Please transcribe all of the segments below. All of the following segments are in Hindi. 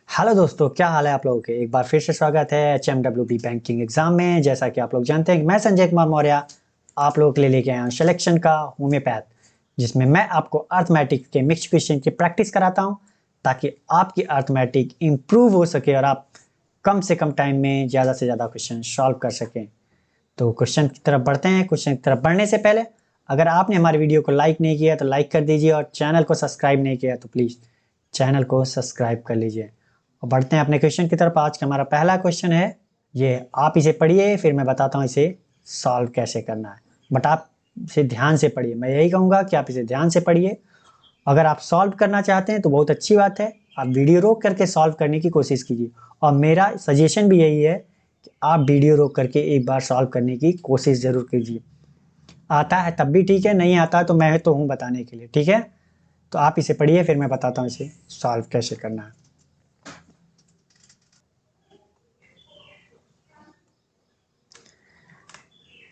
हेलो दोस्तों, क्या हाल है आप लोगों के। एक बार फिर से स्वागत है HMWB बैंकिंग एग्जाम में। जैसा कि आप लोग जानते हैं कि मैं संजय कुमार मौर्य आप लोगों के लिए लेके आया हूँ सिलेक्शन का होम्योपैथ, जिसमें मैं आपको अर्थमेटिक के मिक्स क्वेश्चन की प्रैक्टिस कराता हूँ ताकि आपकी अर्थमेटिक इम्प्रूव हो सके और आप कम से कम टाइम में ज़्यादा से ज़्यादा क्वेश्चन सॉल्व कर सकें। तो क्वेश्चन की तरफ बढ़ते हैं। क्वेश्चन की तरफ बढ़ने से पहले अगर आपने हमारे वीडियो को लाइक नहीं किया तो लाइक कर दीजिए, और चैनल को सब्सक्राइब नहीं किया तो प्लीज़ चैनल को सब्सक्राइब कर लीजिए। और बढ़ते हैं अपने क्वेश्चन की तरफ। आज का हमारा पहला क्वेश्चन है ये, आप इसे पढ़िए फिर मैं बताता हूँ इसे सॉल्व कैसे करना है। बट आप इसे ध्यान से पढ़िए, मैं यही कहूँगा कि आप इसे ध्यान से पढ़िए। अगर आप सॉल्व करना चाहते हैं तो बहुत अच्छी बात है, आप वीडियो रोक करके सॉल्व करने की कोशिश कीजिए। और मेरा सजेशन भी यही है कि आप वीडियो रोक करके एक बार सॉल्व करने की कोशिश ज़रूर कीजिए। आता है तब भी ठीक है, नहीं आता तो मैं तो हूँ बताने के लिए, ठीक है। तो आप इसे पढ़िए फिर मैं बताता हूँ इसे सॉल्व कैसे करना है।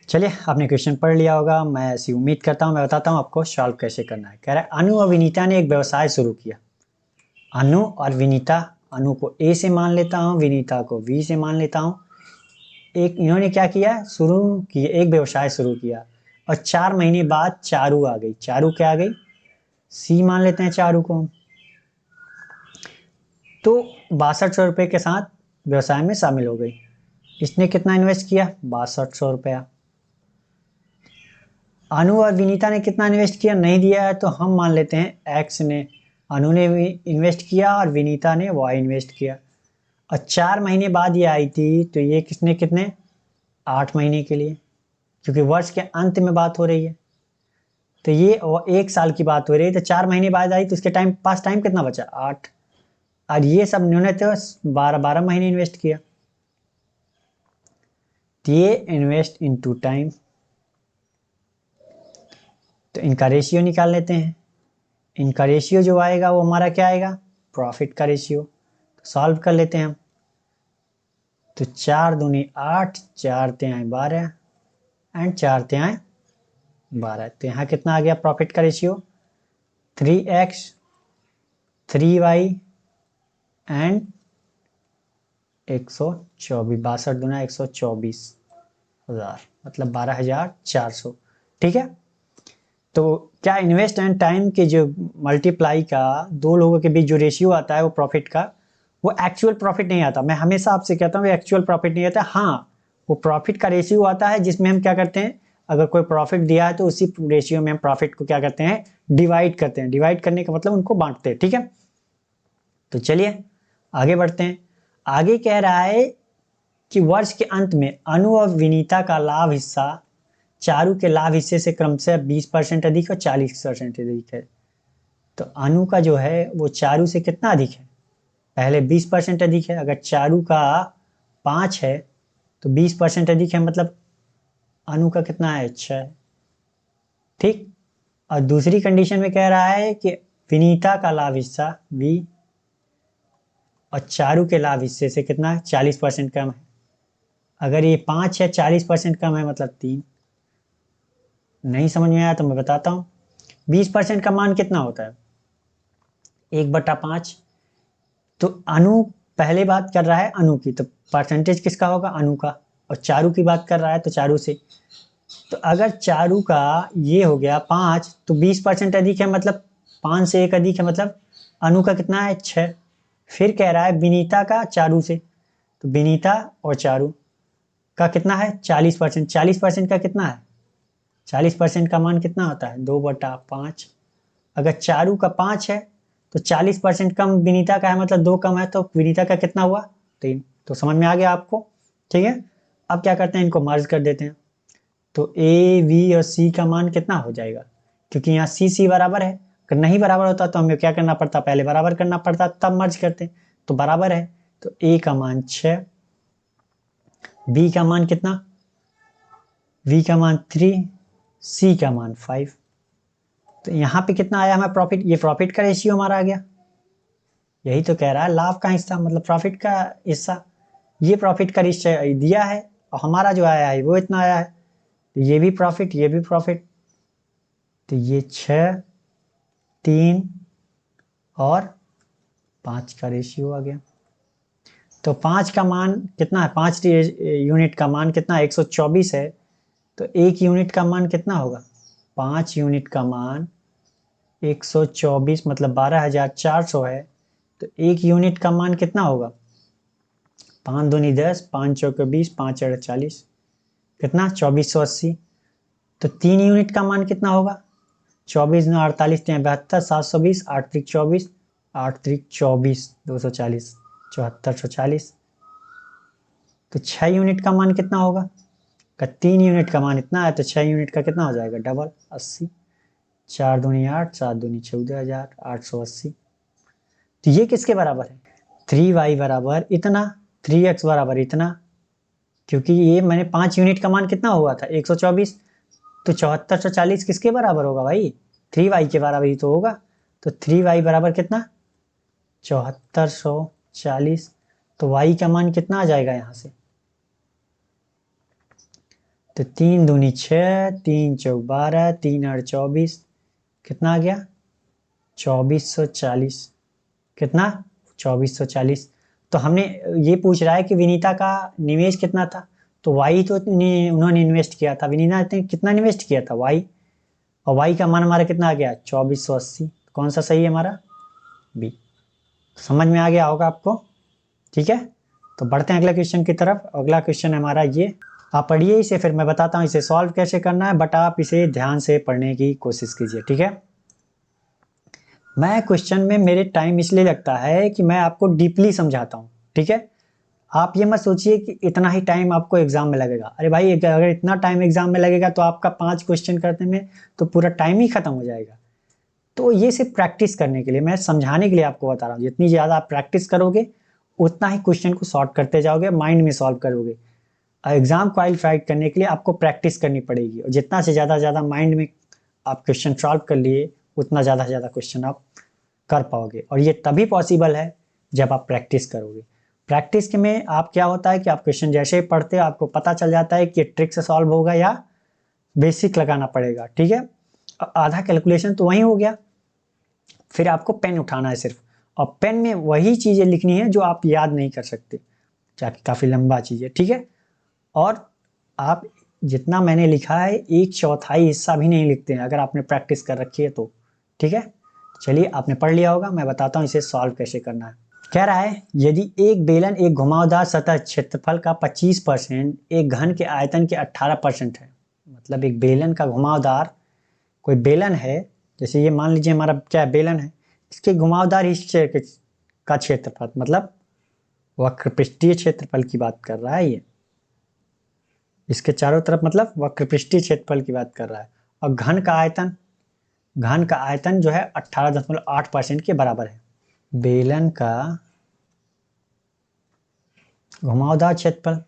चलिए, आपने क्वेश्चन पढ़ लिया होगा, मैं ऐसी उम्मीद करता हूँ। मैं बताता हूँ आपको सॉल्व कैसे करना है। कह रहा है अनु और विनीता ने एक व्यवसाय शुरू किया। अनु और विनीता, अनु को ए से मान लेता हूँ, विनीता को बी से मान लेता हूँ। एक इन्होंने क्या किया, शुरू किया, एक व्यवसाय शुरू किया और 4 महीने बाद चारू आ गई। चारू क्या आ गई, सी मान लेते हैं चारू को। तो 6200 रुपये के साथ व्यवसाय में शामिल हो गई। इसने कितना इन्वेस्ट किया, 6200 रुपया। अनु और विनीता ने कितना इन्वेस्ट किया नहीं दिया है, तो हम मान लेते हैं एक्स ने, अनु ने भी इन्वेस्ट किया और विनीता ने वाई इन्वेस्ट किया। और 4 महीने बाद ये आई थी, तो ये किसने कितने, 8 महीने के लिए, क्योंकि वर्ष के अंत में बात हो रही है। तो ये 1 साल की बात हो रही है, तो 4 महीने बाद आई तो इसके पास टाइम कितना बचा, 8। और ये सब इन्होंने तो 12 12 महीने इन्वेस्ट किया। तो ये इन्वेस्ट इनटू टाइम, तो इनका रेशियो निकाल लेते हैं। इनका रेशियो जो आएगा वो हमारा क्या आएगा, प्रॉफिट का रेशियो। तो सॉल्व कर लेते हैं हम। तो 4 दूनी 8, 4 तिहाई 12 एंड 4 तिहाई 12। तो यहाँ कितना आ गया प्रॉफिट का रेशियो, 3x 3y एंड 124। 62 दूना 124,000, मतलब 12,400। ठीक है। तो क्या इन्वेस्ट एंड टाइम के जो मल्टीप्लाई का दो लोगों के बीच जो रेशियो आता है वो प्रॉफिट का, वो एक्चुअल प्रॉफिट नहीं आता। मैं हमेशा आपसे कहता हूँ एक्चुअल प्रॉफिट नहीं आता। हाँ, वो प्रॉफिट का रेशियो आता है जिसमें हम क्या करते हैं, अगर कोई प्रॉफिट दिया है तो उसी रेशियो में हम प्रॉफिट को क्या करते हैं, डिवाइड करते हैं। डिवाइड करने का मतलब उनको बांटते हैं, ठीक है। तो चलिए आगे बढ़ते हैं। आगे कह रहा है कि वर्ष के अंत में अनु और विनीता का लाभ हिस्सा चारू के लाभ हिस्से से क्रमशः 20% अधिक और 40% अधिक है। तो अनु का जो है वो चारू से कितना अधिक है, पहले 20% अधिक है। अगर चारू का 5 है तो 20% अधिक है, मतलब अनु का कितना है, 6। ठीक। और दूसरी कंडीशन में कह रहा है कि विनीता का लाभ हिस्सा बी और चारू के लाभ हिस्से से कितना है, 40% कम है। अगर ये 5 है, 40% कम है, मतलब 3। नहीं समझ में आया तो मैं बताता हूँ। 20% का मान कितना होता है, 1/5। तो अनु, पहले बात कर रहा है अनु की, तो परसेंटेज किसका होगा, अनु का। और चारू की बात कर रहा है तो चारू से। तो अगर चारू का ये हो गया 5, तो 20% अधिक है, मतलब 5 से 1 अधिक है, मतलब अनु का कितना है, 6। फिर कह रहा है विनीता का चारू से, तो विनीता और चारू का कितना है, 40%। 40% का कितना है, 40% का मान कितना होता है, 2/5। अगर चारू का 5 है तो 40% कम विनीता का है, मतलब 2 कम है, तो विनीता का कितना हुआ, 3। तो समझ में आ गया आपको, ठीक है। अब क्या करते हैं, इनको मर्ज कर देते हैं। तो ए वी और सी का मान कितना हो जाएगा, क्योंकि यहाँ सी सी बराबर है। अगर नहीं बराबर होता तो हमें क्या करना पड़ता, पहले बराबर करना पड़ता तब मर्ज करते। तो बराबर है, तो ए का मान 6, बी का मान कितना, वी का मान 3, सी का मान 5। तो यहाँ पे कितना आया हमारा प्रॉफिट, ये प्रॉफिट का रेशियो हमारा आ गया। यही तो कह रहा है, लाभ का हिस्सा मतलब प्रॉफिट का हिस्सा। ये प्रॉफिट का हिस्सा दिया है और हमारा जो आया है वो इतना आया है। तो ये भी प्रॉफिट, ये भी प्रॉफिट। तो ये 6, 3 और 5 का रेशियो आ गया। तो 5 का मान कितना है, 5 यूनिट का मान कितना 124 है, तो 1 यूनिट का मान कितना होगा, 5 यूनिट का मान 124 मतलब 12,400 है, तो 1 यूनिट का मान कितना होगा, 5 दूनी 10, 5 चौके 20, 5 अड़े 40, कितना 2480। तो 3 यूनिट का मान कितना होगा, 24 9 48 3 72, 720, 8 त्रिक 24, 8 त्रिक 24, 240, 7440। तो 6 यूनिट का मान कितना होगा, का 3 यूनिट का मान इतना है, तो 6 यूनिट का कितना हो जाएगा, डबल 80, 4 दूनी 8, 7 दूनी 14,880। तो ये किसके बराबर है, 3y बराबर इतना, 3x बराबर इतना, क्योंकि ये मैंने 5 यूनिट का मान कितना हुआ था 124, तो 7440 किसके बराबर होगा भाई, 3y के बराबर ही तो होगा। तो 3y बराबर कितना 7440, तो y का मान कितना आ जाएगा यहाँ से, तो 3 दूनी 6, 3 चौक 12, 3 आठ 24, कितना आ गया 2440, कितना 2440। तो हमने ये पूछ रहा है कि विनीता का निवेश कितना था, तो वाई तो उन्होंने इन्वेस्ट किया था, विनीता ने कितना इन्वेस्ट किया था वाई, और वाई का मान हमारा कितना आ गया 2480। कौन सा सही है हमारा, बी। समझ में आ गया होगा आपको, ठीक है। तो बढ़ते हैं अगले क्वेश्चन की तरफ। अगला क्वेश्चन है हमारा ये, आप पढ़िए इसे, फिर मैं बताता हूँ इसे सॉल्व कैसे करना है, बट आप इसे ध्यान से पढ़ने की कोशिश कीजिए, ठीक है। मैं क्वेश्चन में मेरे टाइम इसलिए लगता है कि मैं आपको डीपली समझाता हूँ, ठीक है। आप ये मत सोचिए कि इतना ही टाइम आपको एग्जाम में लगेगा, अरे भाई अगर इतना टाइम एग्जाम में लगेगा तो आपका 5 क्वेश्चन करने में तो पूरा टाइम ही खत्म हो जाएगा। तो ये सिर्फ प्रैक्टिस करने के लिए, मैं समझाने के लिए आपको बता रहा हूँ, जितनी ज़्यादा आप प्रैक्टिस करोगे उतना ही क्वेश्चन को सॉल्व करते जाओगे, माइंड में सॉल्व करोगे। एग्जाम क्वालिफाइड करने के लिए आपको प्रैक्टिस करनी पड़ेगी, और जितना से ज़्यादा माइंड में आप क्वेश्चन सॉल्व कर लिए उतना ज़्यादा से ज़्यादा क्वेश्चन आप कर पाओगे, और ये तभी पॉसिबल है जब आप प्रैक्टिस करोगे। प्रैक्टिस के में आप क्या होता है कि आप क्वेश्चन जैसे ही पढ़ते हो आपको पता चल जाता है कि ट्रिक से सॉल्व होगा या बेसिक लगाना पड़ेगा, ठीक है। आधा कैलकुलेशन तो वही हो गया, फिर आपको पेन उठाना है सिर्फ, और पेन में वही चीज़ें लिखनी है जो आप याद नहीं कर सकते, चाहे काफ़ी लंबा चीज़ है, ठीक है। और आप जितना मैंने लिखा है 1/4 हिस्सा भी नहीं लिखते हैं अगर आपने प्रैक्टिस कर रखी है तो, ठीक है। चलिए आपने पढ़ लिया होगा, मैं बताता हूँ इसे सॉल्व कैसे करना है। कह रहा है यदि एक बेलन एक घुमावदार सतह क्षेत्रफल का 25% एक घन के आयतन के 18% है, मतलब एक बेलन का घुमावदार, कोई बेलन है, जैसे ये मान लीजिए हमारा क्या बेलन है, इसके घुमावदार हिस्से का क्षेत्रफल, मतलब वक्रपृष्ठीय क्षेत्रफल की बात कर रहा है ये, इसके चारों तरफ मतलब वक्रपृष्ठीय क्षेत्रफल की बात कर रहा है। और घन का आयतन जो है 18.8% के बराबर है। बेलन का घुमावदार क्षेत्रफल,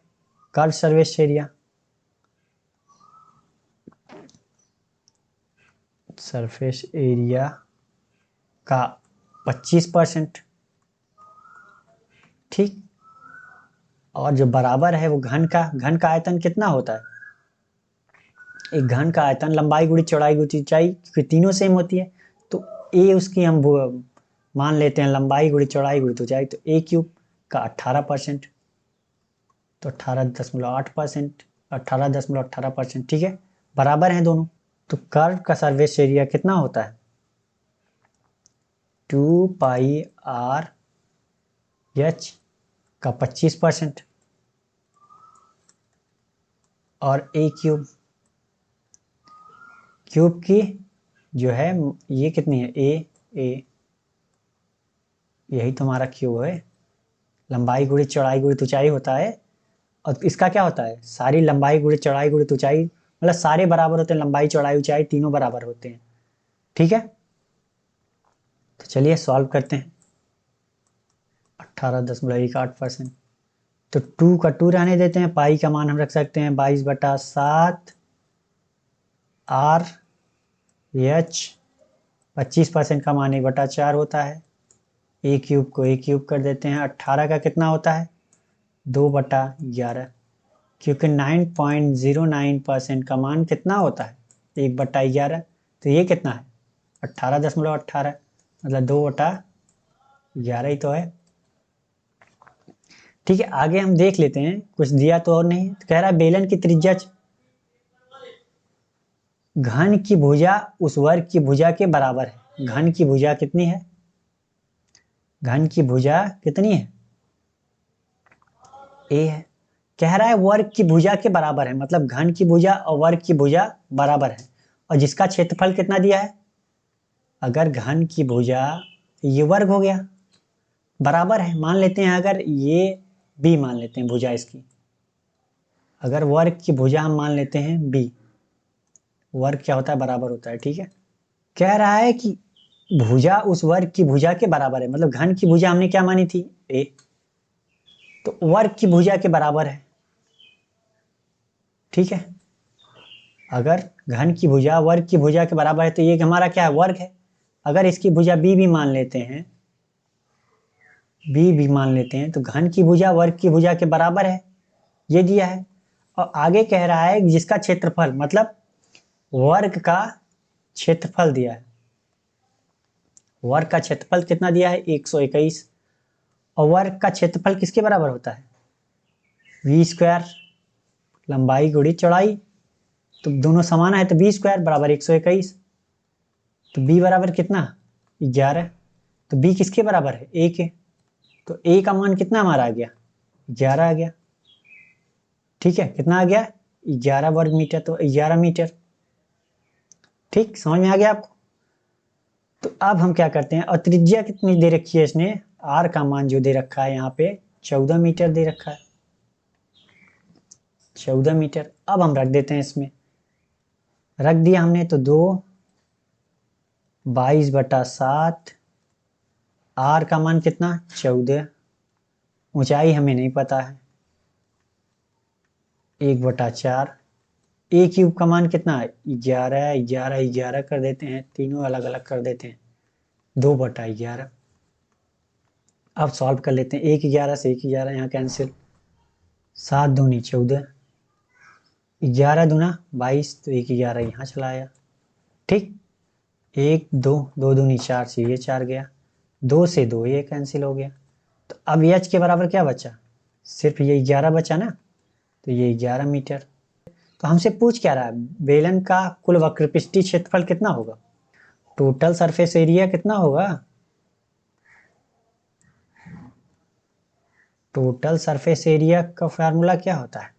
curve surface area, surface area का 25%, ठीक। और जो बराबर है वो घन का आयतन कितना होता है, एक घन का आयतन लंबाई गुणी चौड़ाई गुणी ऊंचाई, क्योंकि तीनों सेम होती है, तो ए उसकी हम मान लेते हैं लंबाई गुणी चौड़ाई गुणी ऊंचाई, तो ए क्यूब का 18%, तो 18.8%, 18.18%, ठीक है, बराबर हैं दोनों। तो कर्व का सरफेस एरिया कितना होता है 2πr(h) का 25%, और ए क्यूब की जो है ये कितनी है, ए यही तुम्हारा क्यूब है, लंबाई गुणी चौड़ाई गुणी ऊंचाई होता है, और इसका क्या होता है सारी लंबाई गुणी चौड़ाई गुणी ऊंचाई, मतलब सारे बराबर होते हैं, लंबाई चौड़ाई ऊंचाई तीनों बराबर होते हैं, ठीक है। तो चलिए सॉल्व करते हैं। 18.18%, तो 2 का 2 रहने देते हैं, पाई का मान हम रख सकते हैं 22/7 R(h), 25% का मान 1/4 होता है, ए क्यूब को ए क्यूब कर देते हैं, 18 का कितना होता है 2/11, क्योंकि 9.09% का मान कितना होता है 1/11, तो ये कितना है 18.18, मतलब 2/11 ही तो है, ठीक है, आगे हम देख लेते हैं, कुछ दिया तो और नहीं। तो कह रहा है बेलन की त्रिज्या घन की भुजा उस वर्ग की भुजा के बराबर है। घन की भुजा कितनी है? घन की भुजा कितनी है? ए है। कह रहा है वर्ग की भुजा के बराबर है, मतलब घन की भुजा और वर्ग की भुजा बराबर है, और जिसका क्षेत्रफल कितना दिया है? अगर घन की भुजा, ये वर्ग हो गया, बराबर है, मान लेते हैं अगर ये बी मान लेते हैं भुजा इसकी, अगर वर्ग की भुजा हम मान लेते हैं बी, वर्ग क्या होता है? बराबर होता है। ठीक है, कह रहा है कि भुजा उस वर्ग की भुजा के बराबर है, मतलब घन की भुजा हमने क्या मानी थी? ए, तो वर्ग की भुजा के बराबर है। ठीक है, अगर घन की भुजा वर्ग की भुजा के बराबर है तो ये हमारा क्या है? वर्ग है। अगर इसकी भुजा बी भी मान लेते हैं, बी भी मान लेते हैं, तो घन की भुजा वर्ग की भुजा के बराबर है, ये दिया है। और आगे कह रहा है जिसका क्षेत्रफल, मतलब वर्ग का क्षेत्रफल दिया है। वर्ग का क्षेत्रफल कितना दिया है? 121। और वर्ग का क्षेत्रफल किसके बराबर होता है? वी स्क्वायर, लंबाई गुणी चौड़ाई, तो दोनों समान है, तो बी स्क्वायर बराबर 121। तो बी बराबर कितना? 11। तो बी किसके बराबर है? ए के। तो ए का मान कितना हमारा आ गया? 11 आ गया। ठीक है, कितना आ गया? 11 वर्ग मीटर, तो 11 मीटर। ठीक, समझ में आ गया आपको? तो अब हम क्या करते हैं, और त्रिज्या कितनी दे रखी है इसने? आर का मान जो दे रखा है यहाँ पे 14 मीटर दे रखा है, 14 मीटर। अब हम रख देते हैं इसमें, रख दिया हमने, तो 2 22/7, आर का मान कितना? 14, ऊंचाई हमें नहीं पता है, 1/4, ए क्यूब का मान कितना है? 11, 11, 11 कर देते हैं, तीनों अलग अलग कर देते हैं, 2/11। अब सॉल्व कर लेते हैं, 1 11 से 1 11 यहाँ कैंसिल, 7 दूनी 14, 11 दूना 22, तो 1 11 यहाँ चला आया। ठीक, 1 2, 2 दूनी 4 से ये 4 गया, 2 से 2 ये कैंसिल हो गया। तो अब एच के बराबर क्या बचा? सिर्फ ये 11 बचा ना, तो ये 11 मीटर। तो हमसे पूछ क्या रहा है? बेलन का कुल वक्रपृष्ठीय क्षेत्रफल कितना होगा? टोटल सरफेस एरिया कितना होगा? टोटल सरफेस एरिया का फार्मूला क्या होता है?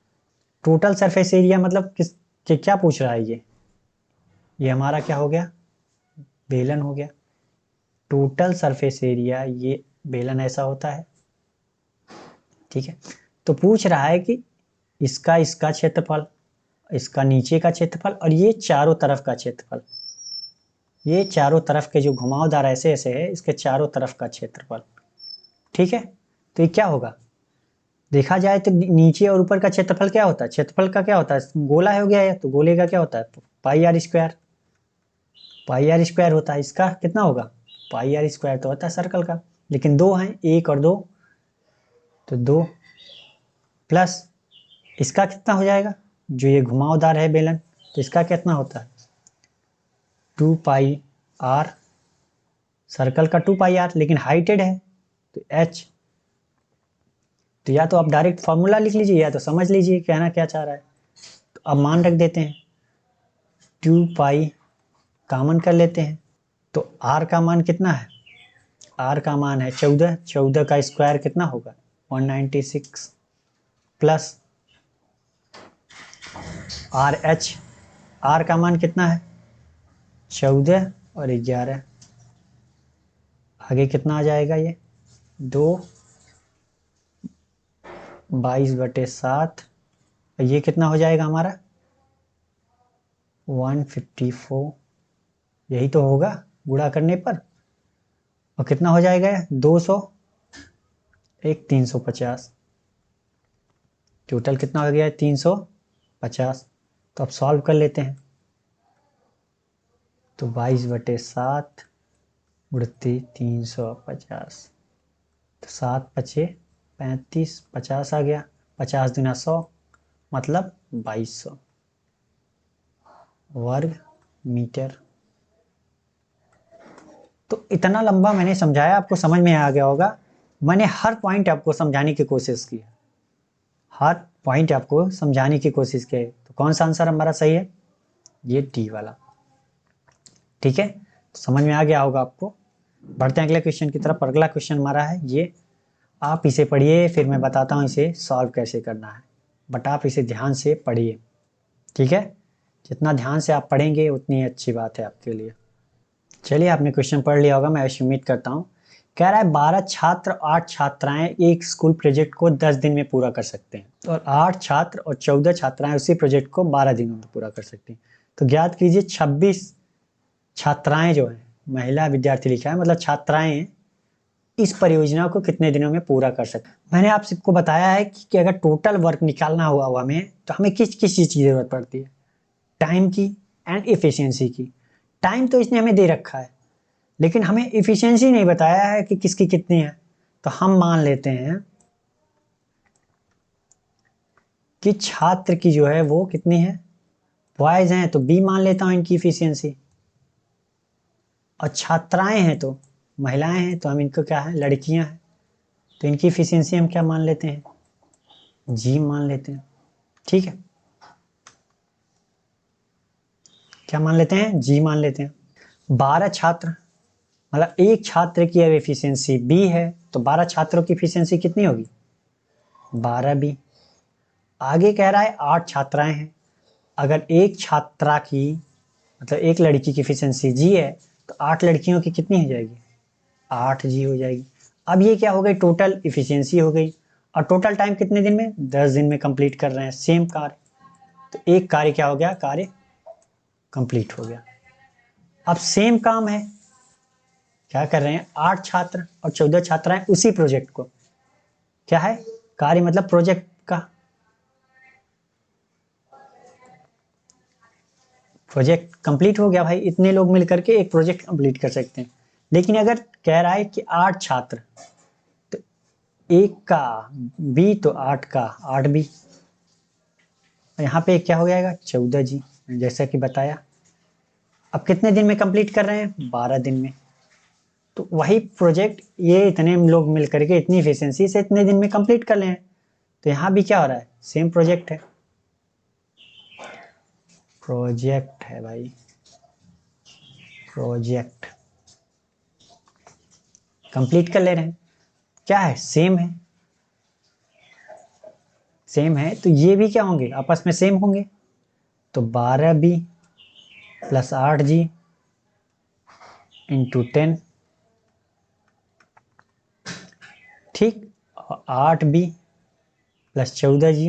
टोटल सरफेस एरिया मतलब क्या पूछ रहा है ये हमारा क्या हो गया? बेलन हो गया। टोटल सरफेस एरिया, ये बेलन ऐसा होता है। ठीक है, तो पूछ रहा है कि इसका क्षेत्रफल, इसका नीचे का क्षेत्रफल, और ये चारों तरफ का क्षेत्रफल, ये चारों तरफ के जो घुमावदार ऐसे ऐसे है, इसके चारों तरफ का क्षेत्रफल। ठीक है, तो ये क्या होगा? देखा जाए तो नीचे और ऊपर का क्षेत्रफल क्या होता है? क्षेत्रफल का क्या होता है? गोला हो गया है, तो गोले का क्या होता है? Pi R square, pi R square होता है। इसका कितना होगा? पाई आर स्क्वायर तो होता है सर्कल का, लेकिन दो हैं, 1 और 2, तो 2 प्लस इसका कितना हो जाएगा? जो ये घुमावदार है बेलन, तो इसका कितना होता है? 2 पाई आर, सर्कल का 2 पाई आर, लेकिन हाइटेड है तो एच। तो या तो आप डायरेक्ट फॉर्मूला लिख लीजिए, या तो समझ लीजिए कहना क्या चाह रहा है। तो अब मान रख देते हैं, 2 पाई कॉमन कर लेते हैं, तो आर का मान कितना है? आर का मान है 14, 14 का स्क्वायर कितना होगा? 196, प्लस आर एच, आर का मान कितना है? 14 और 11, आगे कितना आ जाएगा? ये 2 22/7, ये कितना हो जाएगा हमारा? 154, यही तो होगा गुणा करने पर। और कितना हो जाएगा? 200, एक 350, टोटल कितना हो गया? 350। तो अब सॉल्व कर लेते हैं, तो 22/7 गुणती 350, तो 7×5 = 35, 50 आ गया, 50 दूना 100, मतलब 2200 वर्ग मीटर। तो इतना लंबा मैंने समझाया, आपको समझ में आ गया होगा मैंने हर पॉइंट आपको समझाने की कोशिश की है, हर पॉइंट आपको समझाने की कोशिश की है। तो कौन सा आंसर हमारा सही है? ये डी वाला। ठीक है, तो समझ में आ गया होगा आपको। बढ़ते हैं अगले क्वेश्चन की तरफ। अगला क्वेश्चन हमारा है ये, आप इसे पढ़िए फिर मैं बताता हूँ इसे सॉल्व कैसे करना है, बट आप इसे ध्यान से पढ़िए। ठीक है, जितना ध्यान से आप पढ़ेंगे उतनी अच्छी बात है आपके लिए। चलिए, आपने क्वेश्चन पढ़ लिया होगा, मैं ऐसी उम्मीद करता हूँ। कह रहा है 12 छात्र 8 छात्राएं एक स्कूल प्रोजेक्ट को 10 दिन में पूरा कर सकते हैं, और 8 छात्र और 14 छात्राएं उसी प्रोजेक्ट को 12 दिनों में पूरा कर सकती हैं। तो ज्ञात कीजिए 26 छात्राएं जो है, महिला विद्यार्थी लिखा है, मतलब छात्राएं इस परियोजना को कितने दिनों में पूरा कर सकते हैं। मैंने आप सबको बताया है कि अगर टोटल वर्क निकालना हुआ हमें, तो हमें किस किस चीज़ की जरूरत पड़ती है? टाइम की एंड इफिशियंसी की। टाइम तो इसने हमें दे रखा है, लेकिन हमें इफिशियंसी नहीं बताया है कि किसकी कितनी है। तो हम मान लेते हैं कि छात्र की जो है वो कितनी है, बॉयज हैं तो बी मान लेता हूं इनकी इफिशियंसी, और छात्राएं हैं तो महिलाएं हैं, तो हम इनको क्या है, लड़कियां हैं, तो इनकी इफिशियंसी हम क्या मान लेते हैं, जी मान लेते हैं। ठीक है, क्या मान लेते हैं, जी मान लेते हैं। 12 छात्र, मतलब एक छात्र की एफिशिएंसी बी है, तो 12 छात्रों की एफिशिएंसी कितनी होगी, 12 बी। आगे कह रहा है 8 छात्राएं हैं, अगर एक छात्रा की, मतलब एक लड़की की एफिशिएंसी जी है, तो 8 लड़कियों की कितनी हो जाएगी, 8 जी हो जाएगी। अब ये क्या हो गई, टोटल इफिशियंसी हो गई, और टोटल टाइम कितने दिन में, 10 दिन में कंप्लीट कर रहे हैं सेम कार्य। तो एक कार्य क्या हो गया, कार्य कंप्लीट हो गया। अब सेम काम है, क्या कर रहे हैं, 8 छात्र और 14 छात्राएं उसी प्रोजेक्ट को, क्या है, कार्य मतलब प्रोजेक्ट का, प्रोजेक्ट कंप्लीट हो गया भाई, इतने लोग मिलकर के एक प्रोजेक्ट कंप्लीट कर सकते हैं। लेकिन अगर कह रहा है कि 8 छात्र, तो एक का बी तो 8 का 8 बी, यहाँ पे क्या हो जाएगा, 14 जी, जैसा कि बताया। अब कितने दिन में कंप्लीट कर रहे हैं, 12 दिन में। तो वही प्रोजेक्ट ये इतने लोग मिलकर के इतनी इफिशियंसी से इतने दिन में कंप्लीट कर लें। तो यहाँ भी क्या हो रहा है, सेम प्रोजेक्ट है, प्रोजेक्ट है भाई, प्रोजेक्ट कंप्लीट कर ले रहे हैं, क्या है, सेम है, सेम है। तो ये भी क्या होंगे, आपस में सेम होंगे। तो 12 बी प्लस 8 जी इंटू 10, ठीक, 8 बी प्लस 14 जी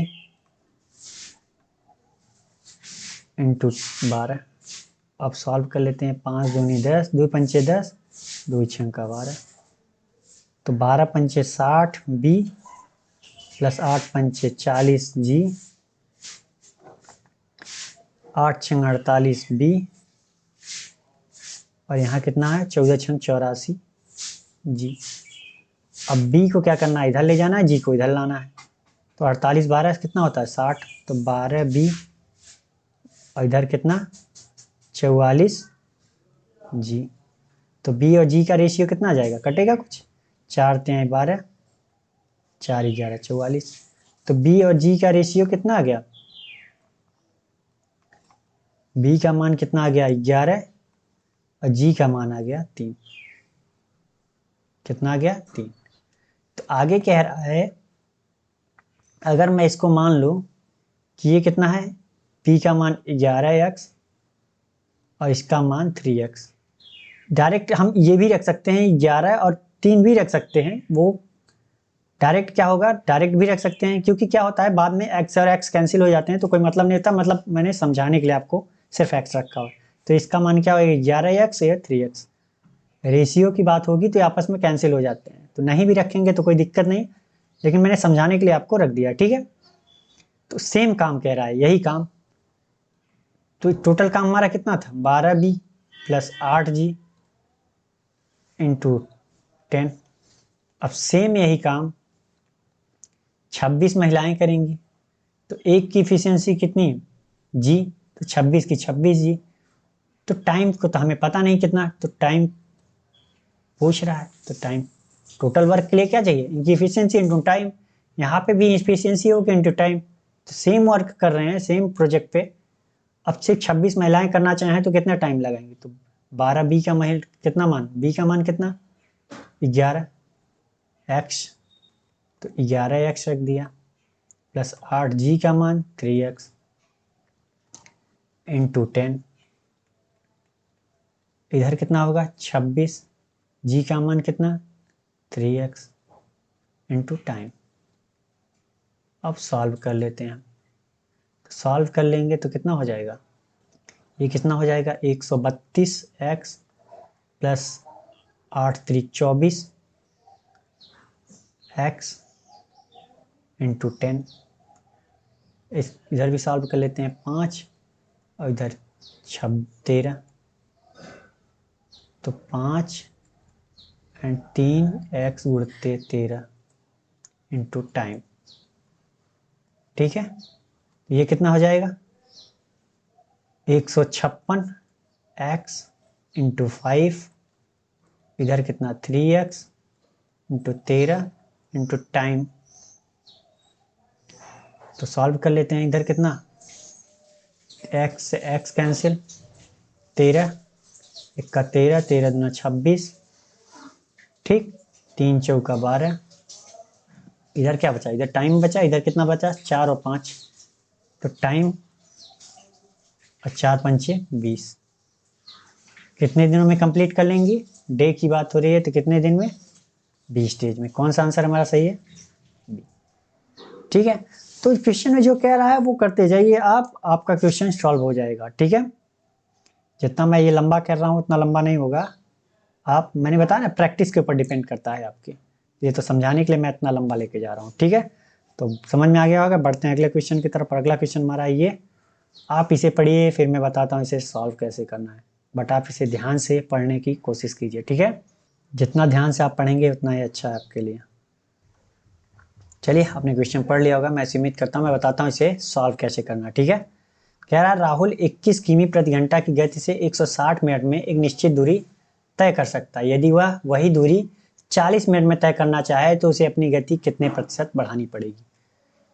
इंटू 12। अब सॉल्व कर लेते हैं, 5 दूनी 10, 2 पंचे 10, 2 छंका 12। तो 12 पंचे 60 बी प्लस 8 पंचे 40 जी, 8 छंग 48 बी, और यहाँ कितना है, 14 छंग 84 जी। अब बी को क्या करना है, इधर ले जाना है, जी को इधर लाना है। तो 48 12 कितना होता है, 60, तो 12 बी, और इधर कितना, 44 जी। तो बी और जी का रेशियो कितना आ जाएगा, कटेगा कुछ, 4 तिहाई 12, 4 11 44। तो बी और जी का रेशियो कितना आ गया, बी का मान कितना आ गया, 11, और जी का मान आ गया 3। कितना आ गया, 3। तो आगे कह रहा है, अगर मैं इसको मान लूं कि ये कितना है, पी का मान 11x और इसका मान 3x। डायरेक्ट हम ये भी रख सकते हैं, 11 और 3 भी रख सकते हैं, वो डायरेक्ट क्या होगा, डायरेक्ट भी रख सकते हैं, क्योंकि क्या होता है बाद में x और x कैंसिल हो जाते हैं तो कोई मतलब नहीं होता, मतलब मैंने समझाने के लिए आपको सिर्फ x रखा हो। तो इसका मान क्या होगा, 11x या 3x। रेशियो की बात होगी तो आपस में कैंसिल हो जाते हैं, तो नहीं भी रखेंगे तो कोई दिक्कत नहीं, लेकिन मैंने समझाने के लिए आपको रख दिया, ठीक है। तो सेम काम कह रहा है, यही काम। तो टोटल काम हमारा कितना था, 12 बी प्लस 8 जी इंटू 10। अब सेम यही काम 26 महिलाएं करेंगी, तो एक की इफिशियंसी कितनी है, जी, तो 26 की 26 जी। तो टाइम को तो हमें पता नहीं कितना, तो टाइम पूछ रहा है, तो टाइम टोटल वर्क के लिए क्या चाहिए, इनकी इफिशियंसी इंटू टाइम। यहाँ पे भी इफिशियंसी होगी इंटू टाइम। तो सेम वर्क कर रहे हैं सेम प्रोजेक्ट पे। अब से 26 महिलाएं करना चाहें तो कितना टाइम लगाएंगे, तो 12 बी का महिल कितना मान, बी का मान कितना 11 एक्स, तो 11 एक्स रख दिया, प्लस 8 जी का मान 3 एक्स इंटू 10, इधर कितना होगा 26, जी का मान कितना 3 एक्स इंटू टाइम। अब सॉल्व कर लेते हैं, सॉल्व कर लेंगे तो कितना हो जाएगा, ये कितना हो जाएगा 132 एक्स प्लस 8 3 24 एक्स इंटू 10। इस इधर भी सॉल्व कर लेते हैं 5 और इधर 13, तो 5 एंड 3 एक्स गुणते 13 इंटू टाइम। ठीक है, ये कितना हो जाएगा 156 एक्स इंटू 5, इधर कितना 3 एक्स इंटू 13 इंटू टाइम। तो सॉल्व कर लेते हैं, इधर कितना एक्स से एक्स कैंसिल, 13 इक्का 13, 13 दूना 26, ठीक, 3 चौका 12, इधर क्या बचा, इधर टाइम बचा, इधर कितना बचा 4 और 5, तो टाइम और 4 पंचे 20। कितने दिनों में कंप्लीट कर लेंगी, डे की बात हो रही है तो कितने दिन में 20 डेज में। कौन सा आंसर हमारा सही है, ठीक है। तो क्वेश्चन में जो कह रहा है वो करते जाइए आप, आपका क्वेश्चन सॉल्व हो जाएगा। ठीक है, जितना मैं ये लंबा कर रहा हूँ उतना लंबा नहीं होगा। आप, मैंने बताया ना प्रैक्टिस के ऊपर डिपेंड करता है आपकी, ये तो समझाने के लिए मैं इतना लंबा लेके जा रहा हूँ। ठीक है, तो समझ में आ गया होगा। बढ़ते हैं अगले क्वेश्चन की तरफ। अगला क्वेश्चन हमारा ये, आप इसे पढ़िए फिर मैं बताता हूँ इसे सॉल्व कैसे करना है, बट आप इसे ध्यान से पढ़ने की कोशिश कीजिए। ठीक है, जितना ध्यान से आप पढ़ेंगे उतना ही अच्छा है आपके लिए। चलिए, आपने क्वेश्चन पढ़ लिया होगा, मैं उम्मीद करता हूँ। मैं बताता हूँ इसे सॉल्व कैसे करना। ठीक है, कह रहा है राहुल 21 किमी प्रति घंटा की गति से 160 मिनट में एक निश्चित दूरी तय कर सकता है। यदि वह वही दूरी 40 मिनट में तय करना चाहे तो उसे अपनी गति कितने प्रतिशत बढ़ानी पड़ेगी।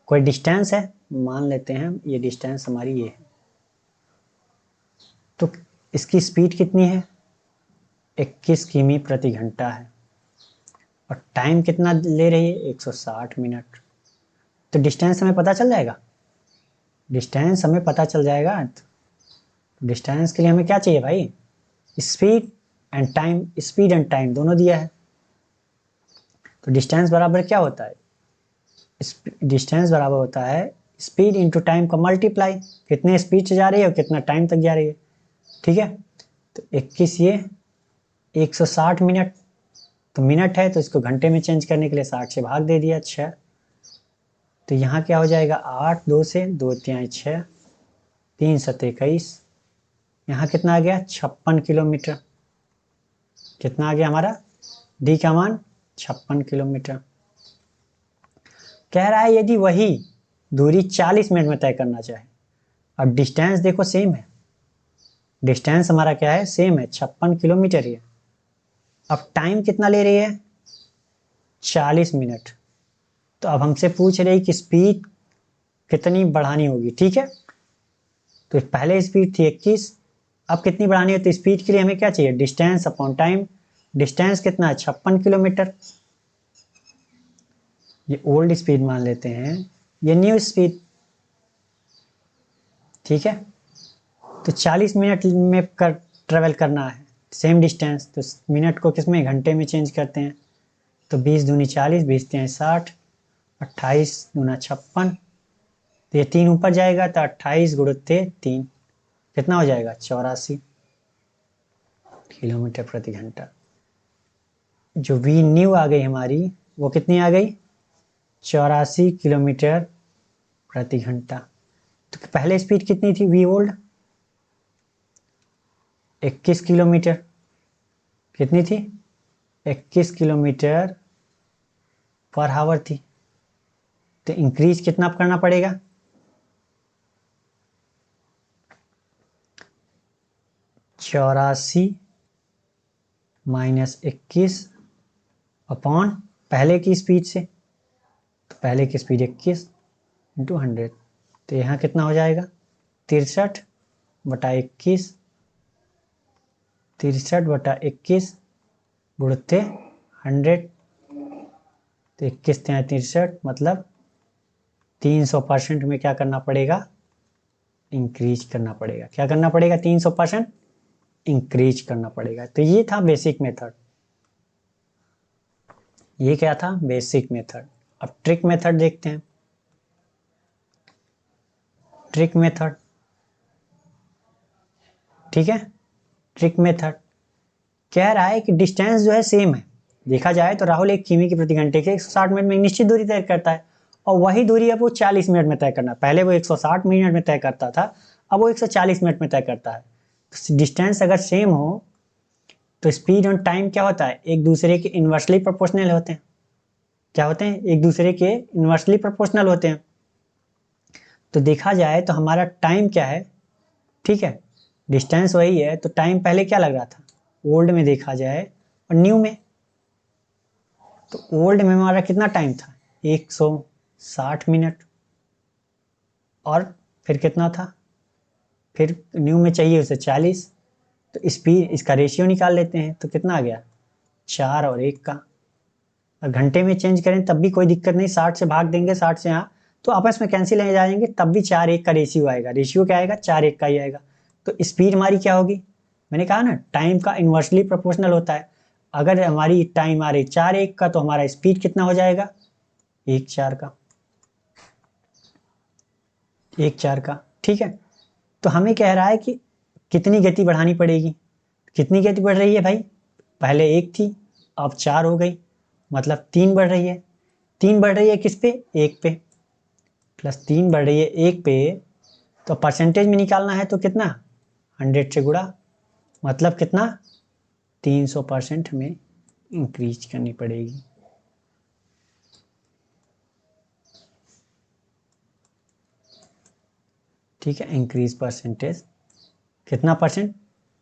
कोई डिस्टेंस है, मान लेते हैं ये डिस्टेंस हमारी ये है, तो इसकी स्पीड कितनी है 21 किमी प्रति घंटा है, और टाइम कितना ले रही है 160 मिनट। तो डिस्टेंस हमें पता चल जाएगा, डिस्टेंस हमें पता चल जाएगा। तो डिस्टेंस के लिए हमें क्या चाहिए भाई, speed and time, speed and time दोनों दिया है। तो डिस्टेंस बराबर क्या होता है, डिस्टेंस बराबर होता है स्पीड इंटू टाइम का मल्टीप्लाई, कितने स्पीड से जा रही है और कितना टाइम तक जा रही है। ठीक है, तो 21 ये 160 मिनट, तो मिनट है तो इसको घंटे में चेंज करने के लिए 60 से भाग दे दिया 6, तो यहाँ क्या हो जाएगा 8 2 से 2 तिहाई 6, 3 7 21, यहाँ कितना आ गया 56 किलोमीटर। कितना आ गया हमारा, डी का मान 56 किलोमीटर। कह रहा है यदि वही दूरी 40 मिनट में तय करना चाहे। अब डिस्टेंस देखो सेम है, डिस्टेंस हमारा क्या है सेम है 56 किलोमीटर ही है। अब टाइम कितना ले रही है 40 मिनट, तो अब हमसे पूछ रही कि स्पीड कितनी बढ़ानी होगी। ठीक है, तो पहले स्पीड थी 21, अब कितनी बढ़ानी है, तो स्पीड के लिए हमें क्या चाहिए डिस्टेंस अपॉन टाइम। डिस्टेंस कितना है 56 किलोमीटर, ये ओल्ड स्पीड मान लेते हैं, ये न्यू स्पीड। ठीक है, तो 40 मिनट में ट्रेवल करना है सेम डिस्टेंस, तो मिनट को किस में घंटे में चेंज करते हैं, तो 20 दूनी 40, 20 तिहाई 60, 28 दूना 56, तो ये 3 ऊपर जाएगा तो 28 गुणित 3 कितना हो जाएगा 84 किलोमीटर प्रति घंटा। जो वी न्यू आ गई हमारी वो कितनी आ गई 84 किलोमीटर प्रति घंटा। तो पहले स्पीड कितनी थी वी ओल्ड 21 किलोमीटर, कितनी थी 21 किलोमीटर पर हावर थी, तो इंक्रीज कितना करना पड़ेगा 84 माइनस 21 अपॉन पहले की स्पीड से, तो पहले की स्पीड 21 इंटू 100, तो यहाँ कितना हो जाएगा 63/21, 63/21 गुणित 100, तो 21 63, मतलब 300% में क्या करना पड़ेगा, इंक्रीज करना पड़ेगा। क्या करना पड़ेगा, 300% इंक्रीज करना पड़ेगा। तो ये था बेसिक मेथड, ये क्या था बेसिक मेथड। अब ट्रिक मेथड देखते हैं। ट्रिक मेथड, ठीक है, ट्रिक मेथड कह रहा है कि डिस्टेंस जो है सेम है। देखा जाए तो राहुल एक किमी की प्रति घंटे के 160 मिनट में निश्चित दूरी तय करता है, और वही दूरी अब वो 40 मिनट में तय करना। पहले वो 160 मिनट में तय करता था, अब वो 140 मिनट में तय करता है। तो डिस्टेंस अगर सेम हो तो स्पीड और टाइम क्या होता है, एक दूसरे के इन्वर्सली प्रोपोर्शनल होते हैं। क्या होते हैं, एक दूसरे के इन्वर्सली प्रोपोर्शनल होते हैं। तो देखा जाए तो हमारा टाइम क्या है, ठीक है, डिस्टेंस वही है, तो टाइम पहले क्या लग रहा था, ओल्ड में देखा जाए और न्यू में। तो ओल्ड में हमारा कितना टाइम था 160 मिनट, और फिर कितना था, फिर न्यू में चाहिए उसे 40। तो स्पीड, इसका रेशियो निकाल लेते हैं, तो कितना आ गया 4 और 1 का। और घंटे में चेंज करें तब भी कोई दिक्कत नहीं, 60 से भाग देंगे, 60 से यहाँ तो आपस में कैंसिल हो जाएंगे, तब भी 4:1 का रेशियो आएगा। रेशियो क्या आएगा, 4:1 का ही आएगा। तो स्पीड हमारी क्या होगी, मैंने कहा ना टाइम का इन्वर्सली प्रोपोर्शनल होता है। अगर हमारी टाइम आ रही 4:1 का, तो हमारा स्पीड कितना हो जाएगा 1:4 का, 1:4 का, ठीक है। तो हमें कह रहा है कि कितनी गति बढ़ानी पड़ेगी। कितनी गति बढ़ रही है भाई, पहले 1 थी, अब 4 हो गई, मतलब 3 बढ़ रही है। 3 बढ़ रही है किस पे, 1 पे, प्लस 3 बढ़ रही है 1 पे। तो परसेंटेज में निकालना है तो कितना 100 से गुणा, मतलब कितना 300% में इंक्रीज करनी पड़ेगी। ठीक है, इंक्रीज परसेंटेज कितना परसेंट,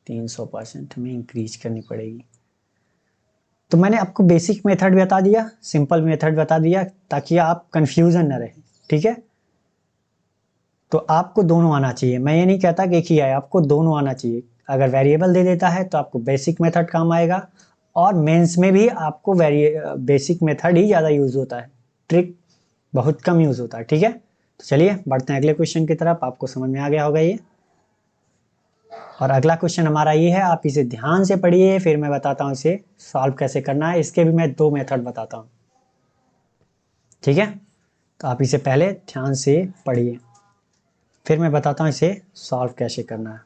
300% में इंक्रीज करनी पड़ेगी। तो मैंने आपको बेसिक मेथड बता दिया, सिंपल मेथड बता दिया, ताकि आप कंफ्यूजन न रहे, ठीक है। तो आपको दोनों आना चाहिए, मैं ये नहीं कहता कि एक ही आए, आपको दोनों आना चाहिए। अगर वेरिएबल दे देता है तो आपको बेसिक मेथड काम आएगा, और मेंस में भी आपको बेसिक मेथड ही ज़्यादा यूज़ होता है, ट्रिक बहुत कम यूज़ होता है, ठीक है। तो चलिए बढ़ते हैं अगले क्वेश्चन की तरफ, आपको समझ में आ गया होगा ये। और अगला क्वेश्चन हमारा ये है, आप इसे ध्यान से पढ़िए, फिर मैं बताता हूँ इसे सॉल्व कैसे करना है। इसके भी मैं 2 मेथड बताता हूँ, ठीक है। तो आप इसे पहले ध्यान से पढ़िए, फिर मैं बताता हूँ इसे सॉल्व कैसे करना है।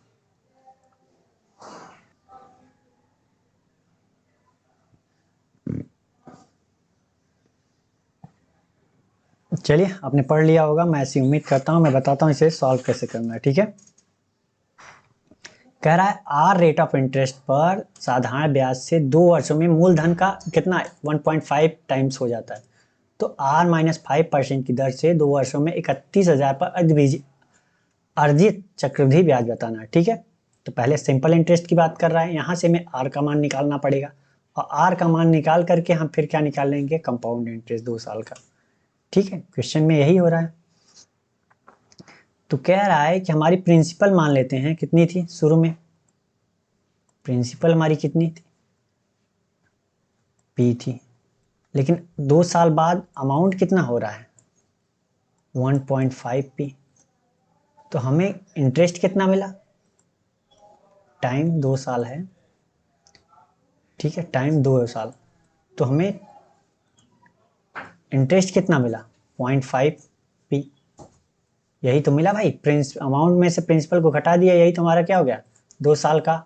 चलिए, आपने पढ़ लिया होगा, मैं ऐसी उम्मीद करता हूँ। मैं बताता हूँ इसे सॉल्व कैसे करना है, ठीक है। कह रहा है आर रेट ऑफ इंटरेस्ट पर साधारण ब्याज से 2 वर्षों में मूलधन का कितना 1.5 टाइम्स हो जाता है। तो आर -5% की दर से 2 वर्षों में 31,000 पर अर्जित चक्रवृद्धि ब्याज बताना है, ठीक है। तो पहले सिंपल इंटरेस्ट की बात कर रहा है, यहाँ से हमें आर का मान निकालना पड़ेगा, और आर का मान निकाल करके हम फिर क्या निकाल लेंगे, कंपाउंड इंटरेस्ट 2 साल का, ठीक है। क्वेश्चन में यही हो रहा है। तो कह रहा है कि हमारी प्रिंसिपल मान लेते हैं कितनी थी शुरू में, प्रिंसिपल हमारी कितनी थी, पी थी, लेकिन 2 साल बाद अमाउंट कितना हो रहा है 1.5 पी। तो हमें इंटरेस्ट कितना मिला, टाइम 2 साल है, ठीक है, टाइम 2 साल, तो हमें इंटरेस्ट कितना मिला 0.5 पी। यही तो मिला भाई, प्रिंस अमाउंट में से प्रिंसिपल को घटा दिया, यही तो हमारा क्या हो गया 2 साल का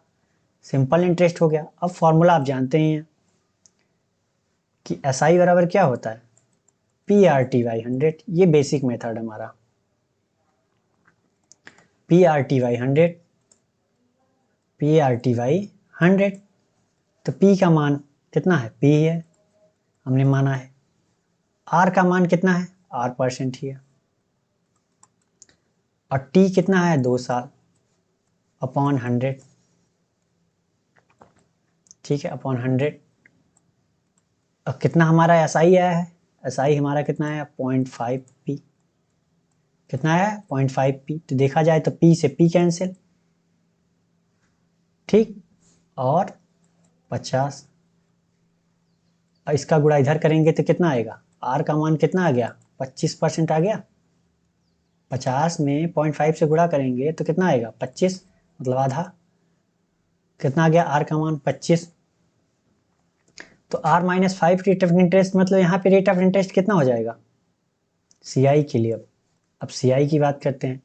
सिंपल इंटरेस्ट हो गया। अब फॉर्मूला आप जानते ही हैं कि एस आई बराबर क्या होता है, पी आर टी बाई 100। ये बेसिक मेथड हमारा, P R T by 100, P R T by 100। तो पी का मान कितना है, पी है, हमने माना है। आर का मान कितना है, आर परसेंट ही है, और टी कितना है 2 साल, अपॉन 100, ठीक है, अपॉन 100। अब कितना हमारा एस आई आया है, एस आई हमारा कितना है 0.5 पी, कितना है 0.5 पी। तो देखा जाए तो पी से पी कैंसिल, ठीक, और 50, इसका गुणा इधर करेंगे तो कितना आएगा, आर का मान कितना आ गया 25% आ गया। 50 में 0.5 से गुणा करेंगे तो कितना आएगा 25, मतलब आधा। कितना आ गया आर का मान 25। तो R-5 रेट ऑफ इंटरेस्ट, मतलब यहाँ पे रेट ऑफ इंटरेस्ट कितना हो जाएगा सी आई के लिए। अब सी आई की बात करते हैं,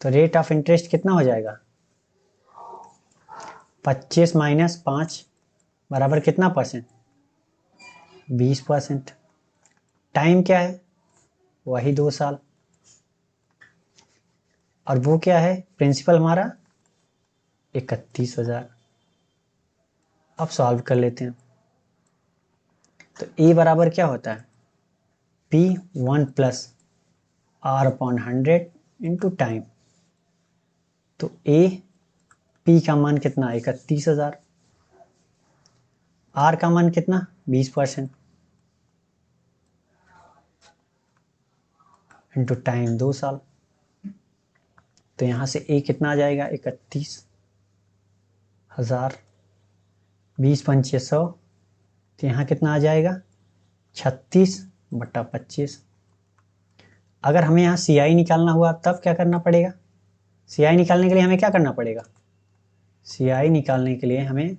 तो रेट ऑफ इंटरेस्ट कितना हो जाएगा 25 माइनस 5 बराबर कितना परसेंट, 20%। टाइम क्या है, वही 2 साल, और वो क्या है प्रिंसिपल हमारा 31,000। अब सॉल्व कर लेते हैं। तो ए बराबर क्या होता है P1 plus R/100 into time. तो ए पी का मान कितना 31,000, आर का मान कितना 20% इंटू टाइम 2 साल। तो यहाँ से ए कितना आ जाएगा 31,000, 20×500, तो यहाँ कितना आ जाएगा 36/25। अगर हमें यहाँ सी आई निकालना हुआ तब क्या करना पड़ेगा, सी आई निकालने के लिए हमें क्या करना पड़ेगा, सी आई निकालने के लिए हमें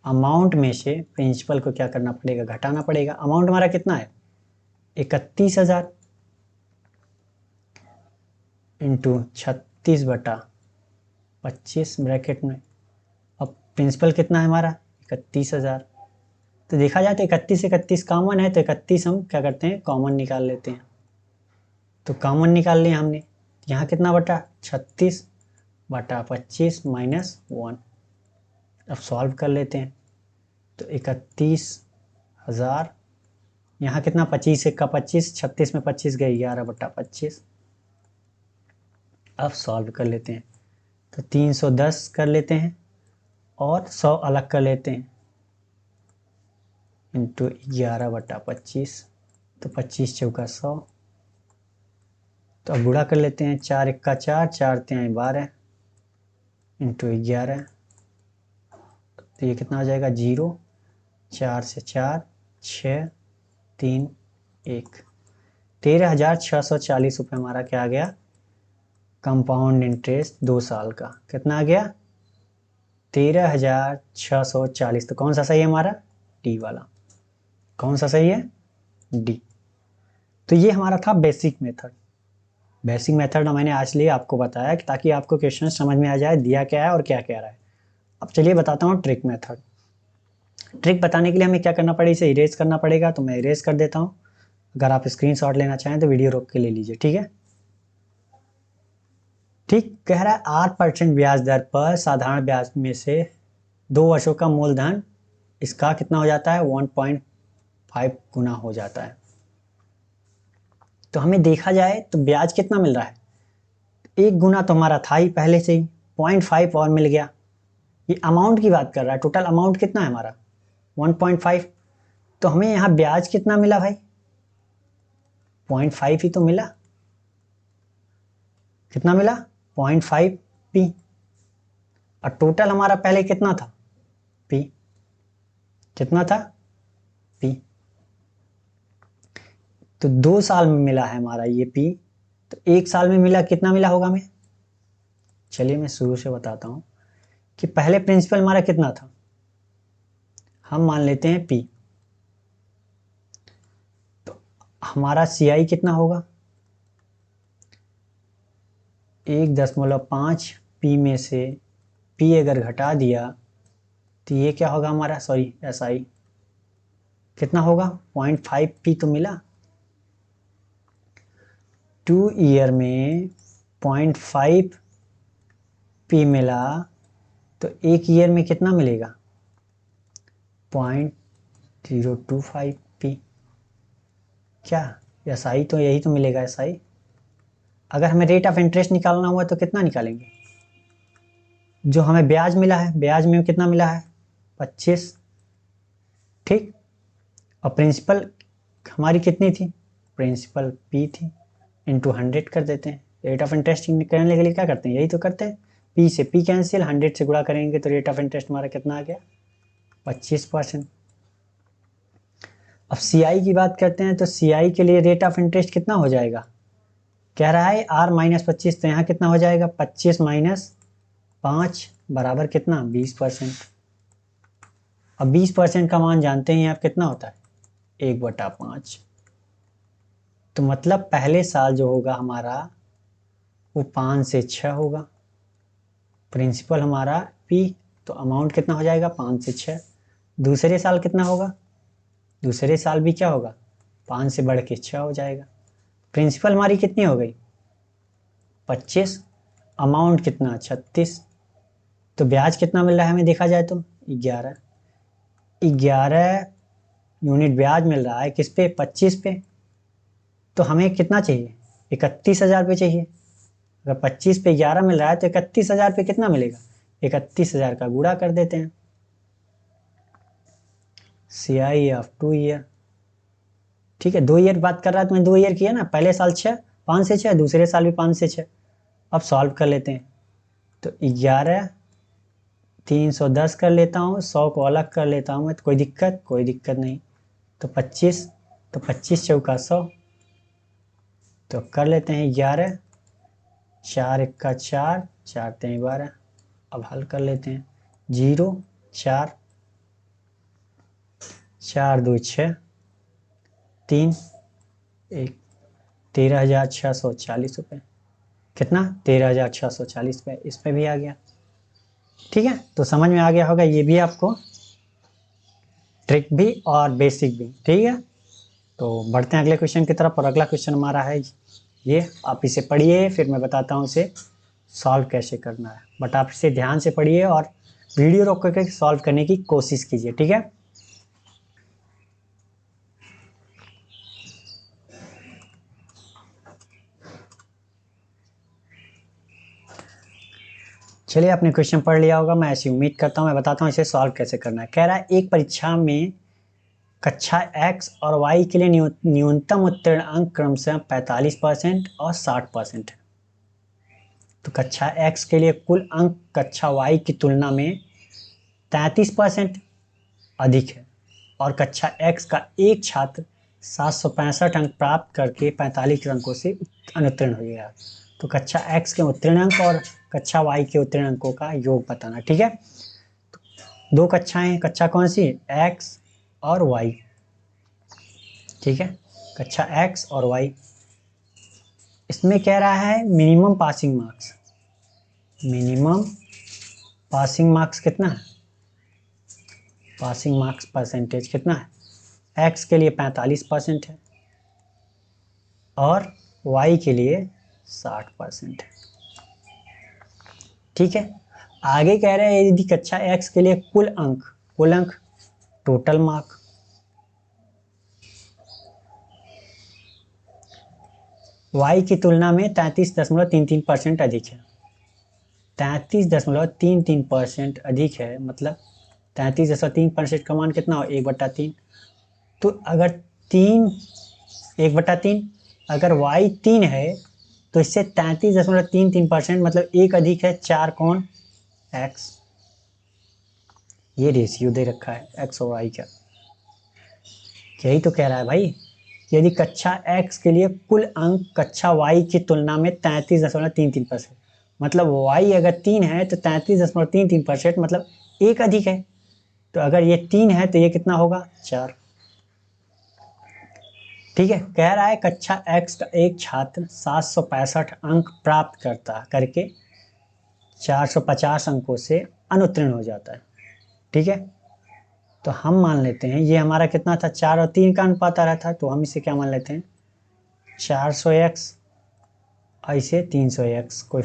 अमाउंट में से प्रिंसिपल को क्या करना पड़ेगा, घटाना पड़ेगा। अमाउंट हमारा कितना है 31,000 इंटू 36/25 ब्रैकेट में। अब प्रिंसिपल कितना है हमारा 31,000। तो देखा जाए तो 31 कॉमन है, तो 31 हम क्या करते हैं कॉमन निकाल लेते हैं। तो कॉमन निकाल लिया हमने, यहाँ कितना बटा 36/25 माइनस 1। अब सॉल्व कर लेते हैं। तो 31,000, यहाँ कितना 25 1 का 25, 36 में 25 गए 11/25। अब सॉल्व कर लेते हैं। तो 310 कर लेते हैं और 100 अलग कर लेते हैं इंटू 11/25। तो 25 चौका 100। तो अब गुणा कर लेते हैं, 4 1 का 4, 4 3 12 इंटू 11। तो ये कितना आ जाएगा 0, 4 से 4 6 3 1। 13,640 रुपये हमारा क्या आ गया कंपाउंड इंटरेस्ट 2 साल का। कितना आ गया 13,640। तो कौन सा सही है हमारा डी वाला, कौन सा सही है डी। तो ये हमारा था बेसिक मेथड। बेसिक मेथड मैंने आज लिए आपको बताया कि ताकि आपको क्वेश्चन समझ में आ जाए दिया क्या है और क्या कह रहा है। अब चलिए बताता हूँ ट्रिक मेथड। ट्रिक बताने के लिए हमें क्या करना पड़ेगा, इसे इरेज करना पड़ेगा। तो मैं इरेज कर देता हूँ। अगर आप स्क्रीनशॉट लेना चाहें तो वीडियो रोक के ले लीजिए, ठीक है। ठीक कह रहा है 8% ब्याज दर पर साधारण ब्याज में से 2 वर्षों का मूलधन इसका कितना हो जाता है 1.5 गुना हो जाता है। तो हमें देखा जाए तो ब्याज कितना मिल रहा है, 1 गुना तो हमारा था ही पहले से ही, 0.5 और मिल गया। ये अमाउंट की बात कर रहा है, टोटल अमाउंट कितना है हमारा 1.5। तो हमें यहाँ ब्याज कितना मिला भाई 0.5 ही तो मिला। कितना मिला 0.5 पी, और टोटल हमारा पहले कितना था पी, कितना था पी। तो 2 साल में मिला है हमारा ये पी। तो 1 साल में मिला कितना मिला होगा हमें, चलिए मैं शुरू से बताता हूँ कि पहले प्रिंसिपल हमारा कितना था, हम मान लेते हैं पी। तो हमारा सी आई कितना होगा 1.5 पी में से पी अगर घटा दिया तो ये क्या होगा हमारा, सॉरी एस आई कितना होगा 0.5 पी तो मिला। 2 ईयर में 0.5 पी मिला, तो 1 ईयर में कितना मिलेगा 0.025 पी। क्या एस आई तो यही तो मिलेगा एस आई। अगर हमें रेट ऑफ इंटरेस्ट निकालना हुआ तो कितना निकालेंगे, जो हमें ब्याज मिला है, ब्याज में कितना मिला है 25, ठीक। और प्रिंसिपल हमारी कितनी थी, प्रिंसिपल p थी, इंटू 100 कर देते हैं। रेट ऑफ इंटरेस्ट निकालने के लिए क्या करते हैं, यही तो करते हैं, p से p कैंसिल, 100 से गुणा करेंगे तो रेट ऑफ इंटरेस्ट हमारा कितना आ गया, 25%। अब CI की बात करते हैं, तो CI के लिए रेट ऑफ इंटरेस्ट कितना हो जाएगा, कह रहा है r माइनस 25, तो यहाँ कितना हो जाएगा, 25 माइनस 5 बराबर कितना, 20%। अब 20% का मान जानते हैं आप कितना होता है, 1/5। तो मतलब पहले साल जो होगा हमारा वो 5 से 6 होगा, प्रिंसिपल हमारा p, तो अमाउंट कितना हो जाएगा, 5 से 6। दूसरे साल कितना होगा, दूसरे साल भी क्या होगा, 5 से बढ़ के 6 हो जाएगा। प्रिंसिपल हमारी कितनी हो गई, 25, अमाउंट कितना, 36। तो ब्याज कितना मिल रहा है हमें देखा जाए तो 11 यूनिट ब्याज मिल रहा है, किस पे, 25 पे। तो हमें कितना चाहिए, 31,000 पे चाहिए। अगर 25 पे 11 मिल रहा है तो 31,000 पे कितना मिलेगा, 31,000 का गुणा कर देते हैं। CI ऑफ 2 ईयर, ठीक है, 2 ईयर बात कर रहा है तो मैं 2 ईयर किया ना, पहले साल 6, 5 से 6, दूसरे साल भी 5 से 6। अब सॉल्व कर लेते हैं, तो 11 310 कर लेता हूँ, 100 को अलग कर लेता हूँ मैं, तो कोई दिक्कत नहीं। तो 25, तो 25 चौका 100, तो कर लेते हैं 11, 4 1 4, 4 3 12। अब हल कर लेते हैं, 0 4 4 2 6 3 1, 13,640 रुपये। कितना, 13,640 रुपये, इस पे भी आ गया। ठीक है, तो समझ में आ गया होगा ये भी आपको, ट्रिक भी और बेसिक भी। ठीक है, तो बढ़ते हैं अगले क्वेश्चन की तरफ। और अगला क्वेश्चन हमारा है ये, आप इसे पढ़िए, फिर मैं बताता हूँ इसे सॉल्व कैसे करना है। बट आप इसे ध्यान से पढ़िए और वीडियो रोक करके सॉल्व करने की कोशिश कीजिए। ठीक है, चलिए आपने क्वेश्चन पढ़ लिया होगा, मैं ऐसी उम्मीद करता हूँ। मैं बताता हूँ इसे सॉल्व कैसे करना है। कह रहा है एक परीक्षा में कक्षा x और y के लिए न्यूनतम उत्तीर्ण अंक क्रमशः 45% और 60% है। तो कक्षा x के लिए कुल अंक कक्षा y की तुलना में 33% अधिक है, और कक्षा x का एक छात्र 765 अंक प्राप्त करके 45 अंकों से अनुत्तीर्ण हो गया। तो कक्षा x के उत्तीर्ण अंक और कक्षा y के उत्तीर्ण अंकों का योग बताना। ठीक है, दो कक्षाएं हैं, कक्षा कौन सी, x और y। ठीक है, कक्षा x और y। इसमें कह रहा है minimum passing marks, minimum passing marks कितना है, पासिंग मार्क्स परसेंटेज कितना है, x के लिए 45% है और y के लिए 60% है। ठीक है, आगे कह रहे हैं यदि कक्षा x के लिए कुल अंक टोटल मार्क y की तुलना में 33.33% अधिक है। 33.33% अधिक है, मतलब 33.3% का मान कितना हो, 1/3। तो अगर 1/3, अगर y 3 है तो इससे 33.33% मतलब एक अधिक है, 4 कौन, x। ये रेशियो दे रखा है x और y का, यही तो कह रहा है भाई। यदि कक्षा x के लिए कुल अंक कक्षा y की तुलना में 33.33%, मतलब y अगर 3 है तो 33.33% मतलब एक अधिक है। तो अगर ये 3 है तो ये कितना होगा, 4। ठीक है, कह रहा है कक्षा x का एक छात्र 765 अंक प्राप्त करके 450 अंकों से अनुत्तीर्ण हो जाता है। ठीक है, तो हम मान लेते हैं ये हमारा कितना था, 4 और 3 का अनुपात आ रहा था, तो हम इसे क्या मान लेते हैं, 400x ऐसे 300x। कोई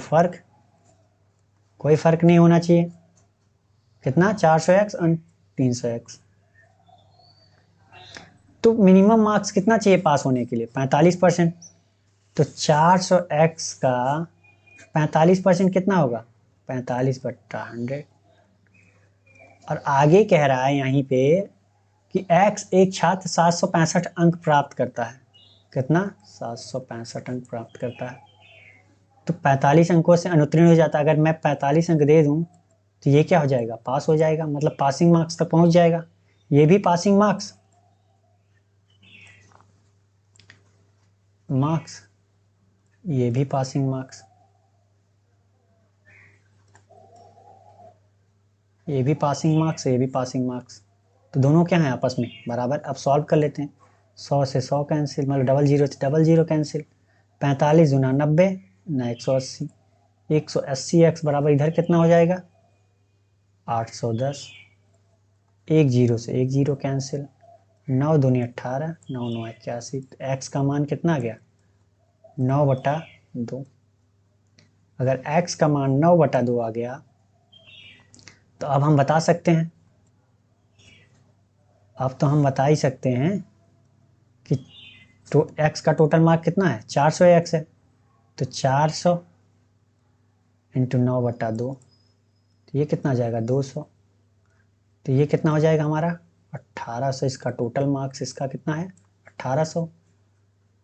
फर्क नहीं होना चाहिए, कितना, 400x और 300x। तो मिनिमम मार्क्स कितना चाहिए पास होने के लिए, 45%। तो 400x का 45% कितना होगा, 45/100। और आगे कह रहा है यहीं पे कि x एक छात्र 765 अंक प्राप्त करता है। कितना? 765 अंक प्राप्त करता है। तो 45 अंकों से अनुत्तीर्ण हो जाता है। अगर मैं 45 अंक दे दूं तो ये क्या हो जाएगा? पास हो जाएगा, मतलब पासिंग मार्क्स तक पहुंच जाएगा। ये भी पासिंग मार्क्स, ये भी पासिंग मार्क्स, ये भी पासिंग मार्क्स, ये भी पासिंग मार्क्स। तो दोनों क्या हैं? आपस में बराबर। अब सॉल्व कर लेते हैं। 100 से 100 कैंसिल, मतलब डबल जीरो से डबल जीरो कैंसिल। 45 गुना 90 ना 180, 180 एक्स बराबर इधर कितना हो जाएगा? 810। एक जीरो से एक जीरो कैंसिल, 9 दूनी 18, 9 9 81। तो एक्स का मान कितना आ गया? 9/2। अगर x का मान 9/2 आ गया तो अब हम बता सकते हैं, अब तो हम बता ही सकते हैं कि तो x का टोटल मार्क कितना है? 400 x है। तो 400 इंटू 9/2, तो ये कितना आ जाएगा? 200। तो ये कितना हो जाएगा हमारा? 1800। इसका टोटल मार्क्स इसका कितना है? 1800।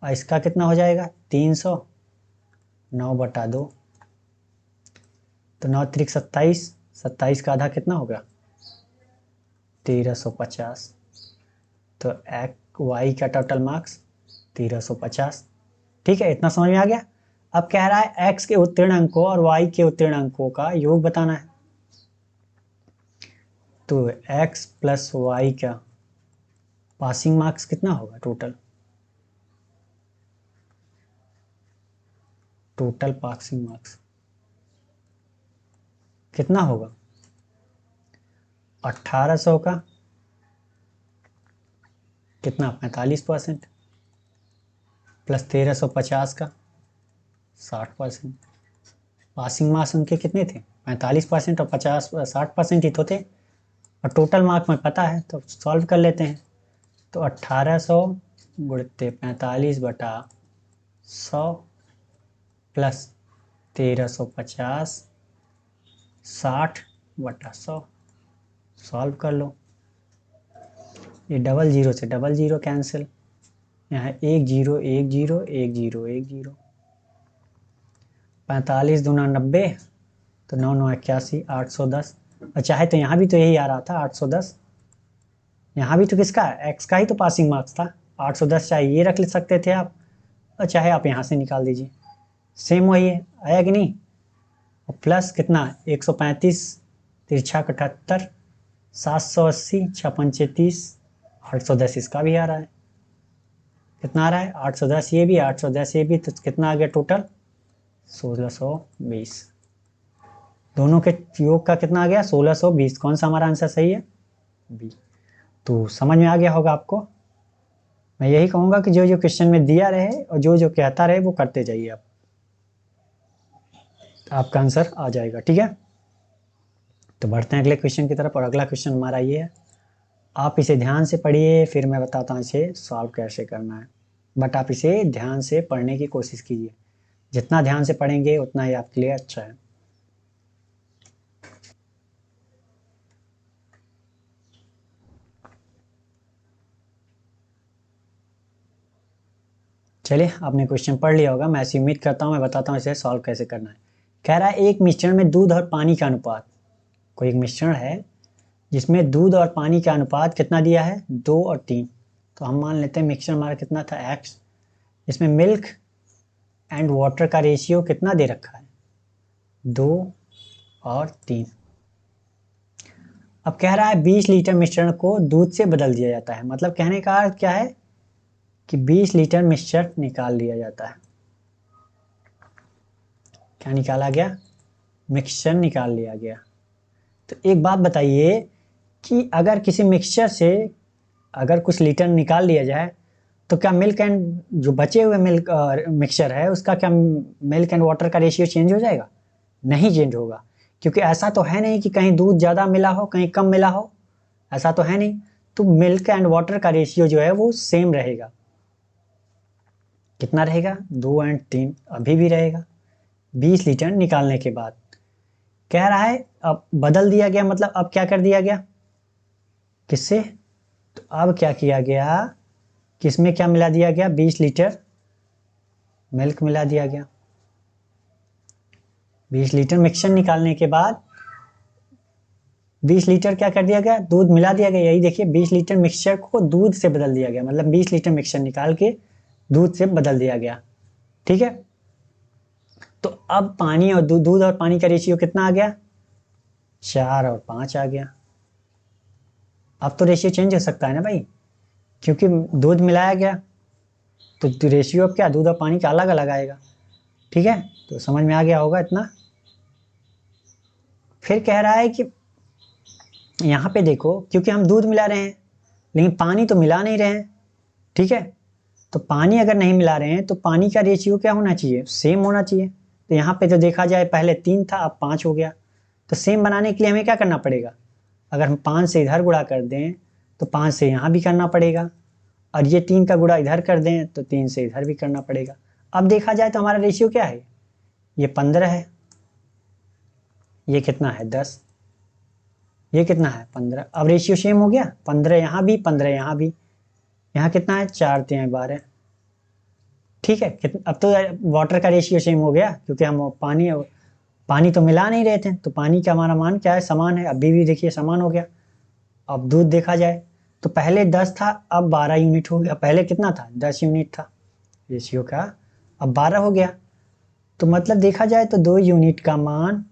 और इसका कितना हो जाएगा? 300। 9/2, तो 9 त्रिक 27, 27 का आधा कितना होगा? 1350। तो y का टोटल मार्क्स 1350। ठीक है, इतना समझ में आ गया। अब कह रहा है x के उत्तीर्ण अंकों और y के उत्तीर्ण अंकों का योग बताना है। तो x प्लस वाई का पासिंग मार्क्स कितना होगा? टोटल पासिंग मार्क्स कितना होगा? 1800 का कितना? 45% प्लस 1350 का 60%। पासिंग मार्क्स उनके कितने थे? 45% और 60% ही तो थे। और टोटल मार्क में पता है तो सॉल्व कर लेते हैं। तो 1800 गुणित 45/100 प्लस 1350 60/100। सॉल्व कर लो। ये डबल जीरो से डबल जीरो कैंसिल, यहाँ एक जीरो एक जीरो एक जीरो एक जीरो। 45 दूना 90, तो 9 9 81, 810। और चाहे तो यहाँ भी तो यही आ रहा था 810। यहाँ भी तो किसका है? एक्स का ही तो पासिंग मार्क्स था। 810 चाहे ये रख ले सकते थे आप, और चाहे आप यहाँ से निकाल दीजिए। सेम वही है, आया कि नहीं? और प्लस कितना? 135 तिरछा 78, 780 56 30, 810 इसका भी आ रहा है। कितना आ रहा है? 810 ये भी, 810 ये भी। तो कितना आ गया टोटल? 1620। दोनों के योग का कितना आ गया? 1620। कौन सा हमारा आंसर सही है? बी। तो समझ में आ गया होगा आपको। मैं यही कहूँगा कि जो जो क्वेश्चन में दिया रहे और जो जो कहता रहे वो करते जाइए आप, आपका आंसर आ जाएगा। ठीक है, तो बढ़ते हैं अगले क्वेश्चन की तरफ। और अगला क्वेश्चन हमारा ये है, आप इसे ध्यान से पढ़िए, फिर मैं बताता हूँ इसे सॉल्व कैसे करना है। बट आप इसे ध्यान से पढ़ने की कोशिश कीजिए। जितना ध्यान से पढ़ेंगे उतना ही आपके लिए अच्छा है। चलिए, आपने क्वेश्चन पढ़ लिया होगा, मैं ऐसी उम्मीद करता हूँ। मैं बताता हूँ इसे सॉल्व कैसे करना है। कह रहा है एक मिश्रण में दूध और पानी का अनुपात, कोई एक मिश्रण है जिसमें दूध और पानी का अनुपात कितना दिया है? 2 और 3। तो हम मान लेते हैं मिक्सचर हमारा कितना था? x। इसमें मिल्क एंड वाटर का रेशियो कितना दे रखा है? 2 और 3। अब कह रहा है 20 लीटर मिश्रण को दूध से बदल दिया जाता है। मतलब कहने का अर्थ क्या है कि 20 लीटर मिक्सचर निकाल लिया जाता है। क्या निकाला गया? मिक्सचर निकाल लिया गया। तो एक बात बताइए कि अगर किसी मिक्सचर से अगर कुछ लीटर निकाल लिया जाए तो क्या मिल्क एंड जो बचे हुए मिल्क मिक्सचर है उसका क्या मिल्क एंड वाटर का रेशियो चेंज हो जाएगा? नहीं चेंज होगा, क्योंकि ऐसा तो है नहीं कि कहीं दूध ज़्यादा मिला हो कहीं कम मिला हो, ऐसा तो है नहीं। तो मिल्क एंड वाटर का रेशियो जो है वो सेम रहेगा। कितना रहेगा? 2 एंड 3 अभी भी रहेगा 20 लीटर निकालने के बाद। कह रहा है अब बदल दिया गया, मतलब अब क्या कर दिया गया? किससे? तो अब क्या किया गया, किसमें क्या मिला दिया गया, 20 लीटर मिल्क मिला दिया गया। 20 लीटर मिक्सचर निकालने के बाद 20 लीटर क्या कर दिया गया, दूध मिला दिया गया। यही देखिए 20 लीटर मिक्सचर को दूध से बदल दिया गया, मतलब 20 लीटर मिक्सचर निकाल के दूध से बदल दिया गया। ठीक है, तो अब पानी और दूध और पानी का रेशियो कितना आ गया, 4 और 5 आ गया। अब तो रेशियो चेंज हो सकता है ना भाई, क्योंकि दूध मिलाया गया तो रेशियो अब क्या, दूध और पानी का अलग अलग आएगा। ठीक है, तो समझ में आ गया होगा इतना। फिर कह रहा है कि यहाँ पे देखो, क्योंकि हम दूध मिला रहे हैं लेकिन पानी तो मिला नहीं रहे हैं। ठीक है, तो पानी अगर नहीं मिला रहे हैं तो पानी का रेशियो क्या होना चाहिए, सेम होना चाहिए। तो यहाँ पे तो देखा जाए पहले 3 था, अब 5 हो गया। तो सेम बनाने के लिए हमें क्या करना पड़ेगा, अगर हम 5 से इधर गुणा कर दें तो 5 से यहाँ भी करना पड़ेगा, और ये 3 का गुणा इधर कर दें तो 3 से इधर भी करना पड़ेगा। अब देखा जाए तो हमारा रेशियो क्या है, ये 15 है, ये कितना है 10, ये कितना है 15। अब रेशियो सेम हो गया, 15 यहाँ भी 15 यहाँ भी। यहाँ कितना है 4 3 12। ठीक है, अब तो वाटर का रेशियो सेम हो गया, क्योंकि हम पानी तो मिला नहीं रहे थे, तो पानी का हमारा मान क्या है, समान है। अभी भी देखिए समान हो गया। अब दूध देखा जाए तो पहले 10 था, अब 12 यूनिट हो गया। पहले कितना था, 10 यूनिट था रेशियो का, अब 12 हो गया। तो मतलब देखा जाए तो 2 यूनिट का मान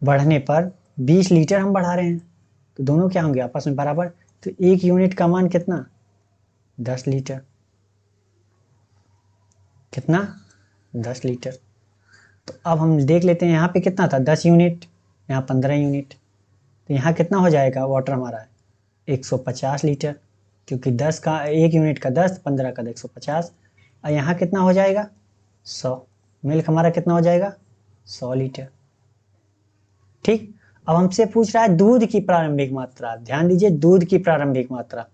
बढ़ने पर 20 लीटर हम बढ़ा रहे हैं, तो दोनों क्या होंगे, आपस में बराबर। तो 1 यूनिट का मान कितना, 10 लीटर। कितना, 10 लीटर। तो अब हम देख लेते हैं यहाँ पे कितना था, 10 यूनिट, यहाँ 15 यूनिट। तो यहाँ कितना हो जाएगा वाटर हमारा, 150 लीटर, क्योंकि 10 का 1 यूनिट का 10, 15 का 150। और यहाँ कितना हो जाएगा 100। मिल्क हमारा कितना हो जाएगा 100 लीटर। ठीक, अब हमसे पूछ रहा है दूध की प्रारंभिक मात्रा। ध्यान दीजिए, दूध की प्रारंभिक मात्रा।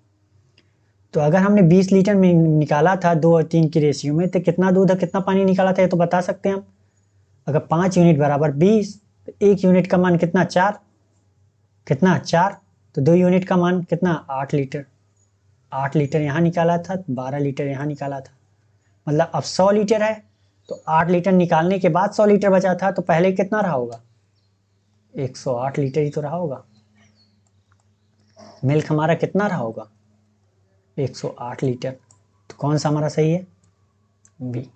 तो अगर हमने 20 लीटर में निकाला था 2 और 3 की रेशियो में, तो कितना दूध और कितना पानी निकाला था ये तो बता सकते हैं हम। अगर 5 यूनिट बराबर 20, तो 1 यूनिट का मान कितना 4, कितना 4। तो 2 यूनिट का मान कितना 8 लीटर। 8 लीटर यहाँ निकाला था, 12 लीटर यहाँ निकाला था। मतलब अब 100 लीटर है, तो 8 लीटर निकालने के बाद 100 लीटर बचा था, तो पहले कितना रहा होगा, 108 लीटर ही तो रहा होगा। मिल्क हमारा कितना रहा होगा, 108 लीटर। तो कौन सा हमारा सही है, बी।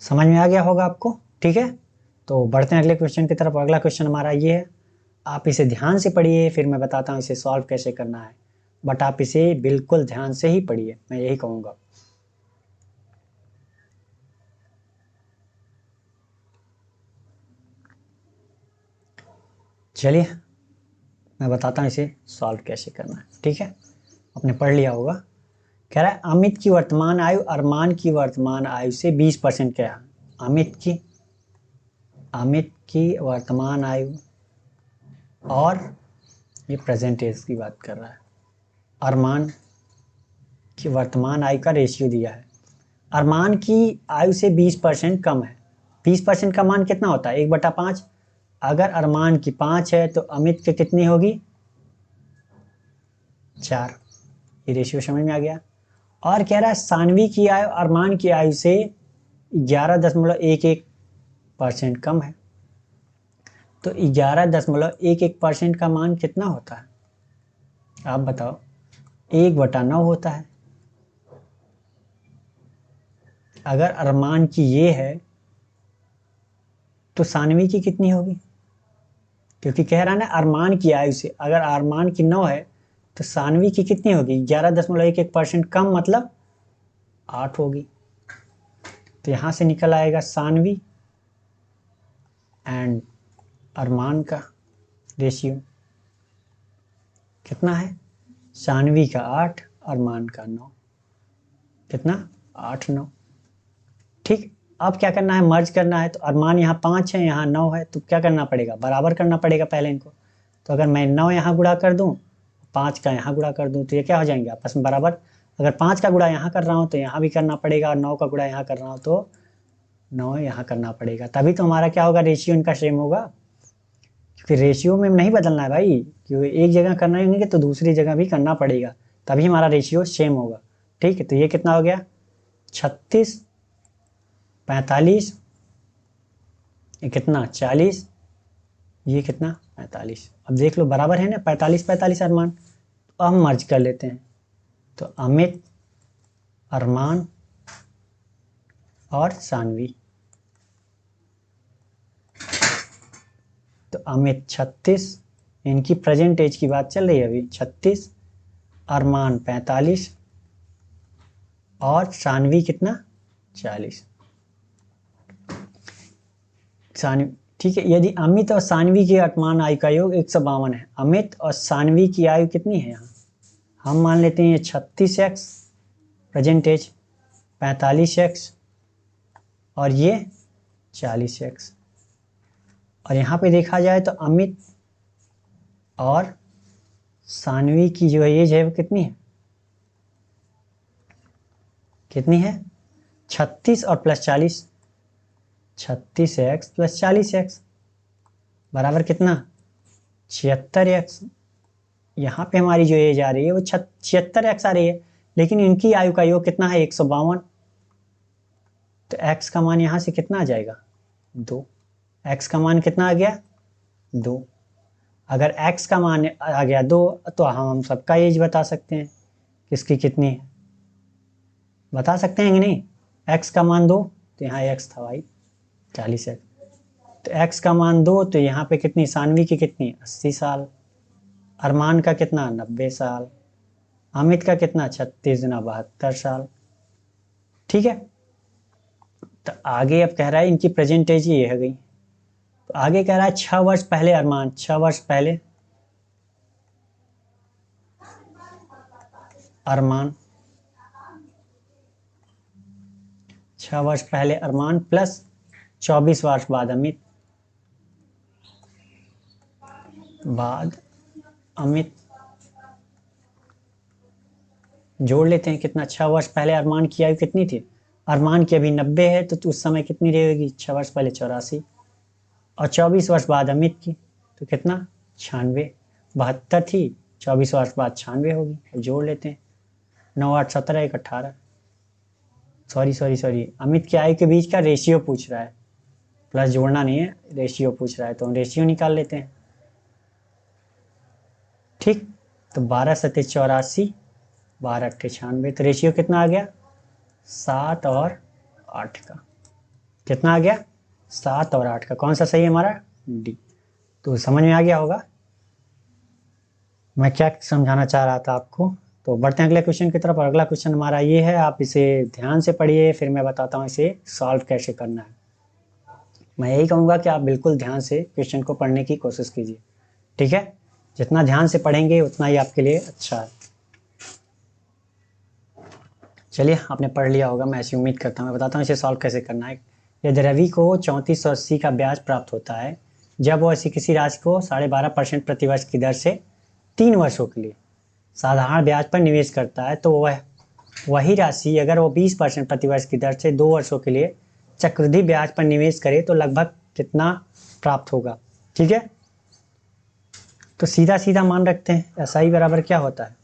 समझ में आ गया होगा आपको। ठीक है, तो बढ़ते हैं अगले क्वेश्चन की तरफ। अगला क्वेश्चन हमारा ये है, आप इसे ध्यान से पढ़िए, फिर मैं बताता हूँ इसे सॉल्व कैसे करना है। बट आप इसे बिल्कुल ध्यान से ही पढ़िए, मैं यही कहूँगा। चलिए मैं बताता हूँ इसे सॉल्व कैसे करना है। ठीक है, आपने पढ़ लिया होगा। कह रहा है अमित की वर्तमान आयु अरमान की वर्तमान आयु से 20% क्या है। अमित की वर्तमान आयु, और ये प्रेजेंट एज की बात कर रहा है। अरमान की वर्तमान आयु का रेशियो दिया है। अरमान की आयु से 20% कम है। 20% का मान कितना होता है, 1/5। अगर अरमान की 5 है तो अमित की कितनी होगी, 4। ये रेशियो समझ में आ गया। और कह रहा है सानवी की आयु अरमान की आयु से 11.11% कम है। तो 11.11% का मान कितना होता है, आप बताओ। 1/9 होता है। अगर अरमान की ये है तो सानवी की कितनी होगी, क्योंकि कह रहा है ना अरमान की आयु से, अगर अरमान की 9 है तो सानवी की कितनी होगी, 11.11% कम, मतलब 8 होगी। तो यहां से निकल आएगा सानवी एंड अरमान का रेशियो कितना है, सानवी का 8, अरमान का 9। कितना, 8 9। ठीक, अब क्या करना है, मर्ज करना है। तो अरमान यहाँ 5 है, यहाँ 9 है, तो क्या करना पड़ेगा, बराबर करना पड़ेगा पहले इनको। तो अगर मैं 9 यहाँ गुणा कर दूँ, 5 का यहाँ गुणा कर दूँ, तो ये क्या हो जाएंगे आपस में बराबर। अगर 5 का गुणा यहाँ कर रहा हूँ तो यहाँ भी करना पड़ेगा, और 9 का गुणा यहाँ कर रहा हूँ तो 9 यहाँ करना पड़ेगा। तभी तो हमारा क्या होगा, रेशियो इनका सेम होगा। फिर रेशियो में नहीं बदलना है भाई, क्योंकि एक जगह करना है तो दूसरी जगह भी करना पड़ेगा, तभी हमारा रेशियो सेम होगा। ठीक है, तो ये कितना हो गया 36, 45, ये कितना 40, ये कितना 45। अब देख लो बराबर है ना, 45 45 अरमान। तो अब मर्ज कर लेते हैं, तो अमित, अरमान और सानवी। तो अमित 36, इनकी प्रेजेंट एज की बात चल रही है अभी, 36, अरमान 45 और सानवी कितना 40। सानवी, ठीक है, यदि अमित और सानवी की वर्तमान आयु का योग 152 है, अमित और सानवी की आयु कितनी है यहाँ, हम मान लेते हैं ये 36x प्रेजेंट एज, 45x और ये 40x। और यहाँ पे देखा जाए तो अमित और सानवी की जो एज है वो कितनी है, कितनी है 36 और प्लस 40, 36x प्लस 40x बराबर कितना 76x। यहाँ पे हमारी जो एज आ रही है वो 76x आ रही है, लेकिन इनकी आयु का योग कितना है 152। तो x का मान यहाँ से कितना आ जाएगा 2। x का मान कितना आ गया 2। अगर x का मान आ गया 2 तो हम सबका एज बता सकते हैं किसकी कितनी है, बता सकते हैं कि नहीं। x का मान 2 तो यहाँ x था भाई 40x, तो x का मान 2 तो यहाँ पे कितनी सानवी की कितनी 80 साल, अरमान का कितना 90 साल, अमित का कितना 36 गुना 72 साल। ठीक है, तो आगे अब कह रहा है इनकी प्रेजेंट एज ये हो गई, तो आगे कह रहा है 6 वर्ष पहले अरमान, 6 वर्ष पहले अरमान, 6 वर्ष पहले अरमान प्लस 24 वर्ष बाद अमित, जोड़ लेते हैं कितना 6 वर्ष पहले अरमान की आयु कितनी थी, अरमान की अभी 90 है तो उस समय कितनी रहेगी 6 वर्ष पहले 84, और 24 वर्ष बाद अमित की तो कितना 96, 72 थी 24 वर्ष बाद 96 होगी, जोड़ लेते हैं 9 8 17 1 18। सॉरी अमित की आयु के बीच का रेशियो पूछ रहा है, प्लस जोड़ना नहीं है, रेशियो पूछ रहा है, तो हम रेशियो निकाल लेते हैं। ठीक, तो 12 सत्ते 84, 12 अट्ठे 96, तो रेशियो कितना आ गया 7 और 8 का, कितना आ गया 7 और 8 का, कौन सा सही है हमारा डी। तो समझ में आ गया होगा मैं क्या समझाना चाह रहा था आपको। तो बढ़ते हैं अगले क्वेश्चन की तरफ, और अगला क्वेश्चन हमारा ये है, आप इसे ध्यान से पढ़िए फिर मैं बताता हूँ इसे सॉल्व कैसे करना है। मैं यही कहूँगा कि आप बिल्कुल ध्यान से क्वेश्चन को पढ़ने की कोशिश कीजिए, ठीक है, जितना ध्यान से पढ़ेंगे उतना ही आपके लिए अच्छा है। चलिए आपने पढ़ लिया होगा, मैं ऐसी उम्मीद करता हूँ। मैं बताता हूँ इसे सॉल्व कैसे करना है। यदि रवि को 3480 का ब्याज प्राप्त होता है जब वो ऐसी किसी राशि को 12.5% प्रतिवर्ष की दर से 3 वर्षों के लिए साधारण ब्याज पर निवेश करता है, तो वही राशि अगर वो 20% प्रतिवर्ष की दर से 2 वर्षों के लिए चक्रवृद्धि ब्याज पर निवेश करे तो लगभग कितना प्राप्त होगा। ठीक है, तो सीधा सीधा मान रखते हैं, SI बराबर क्या होता है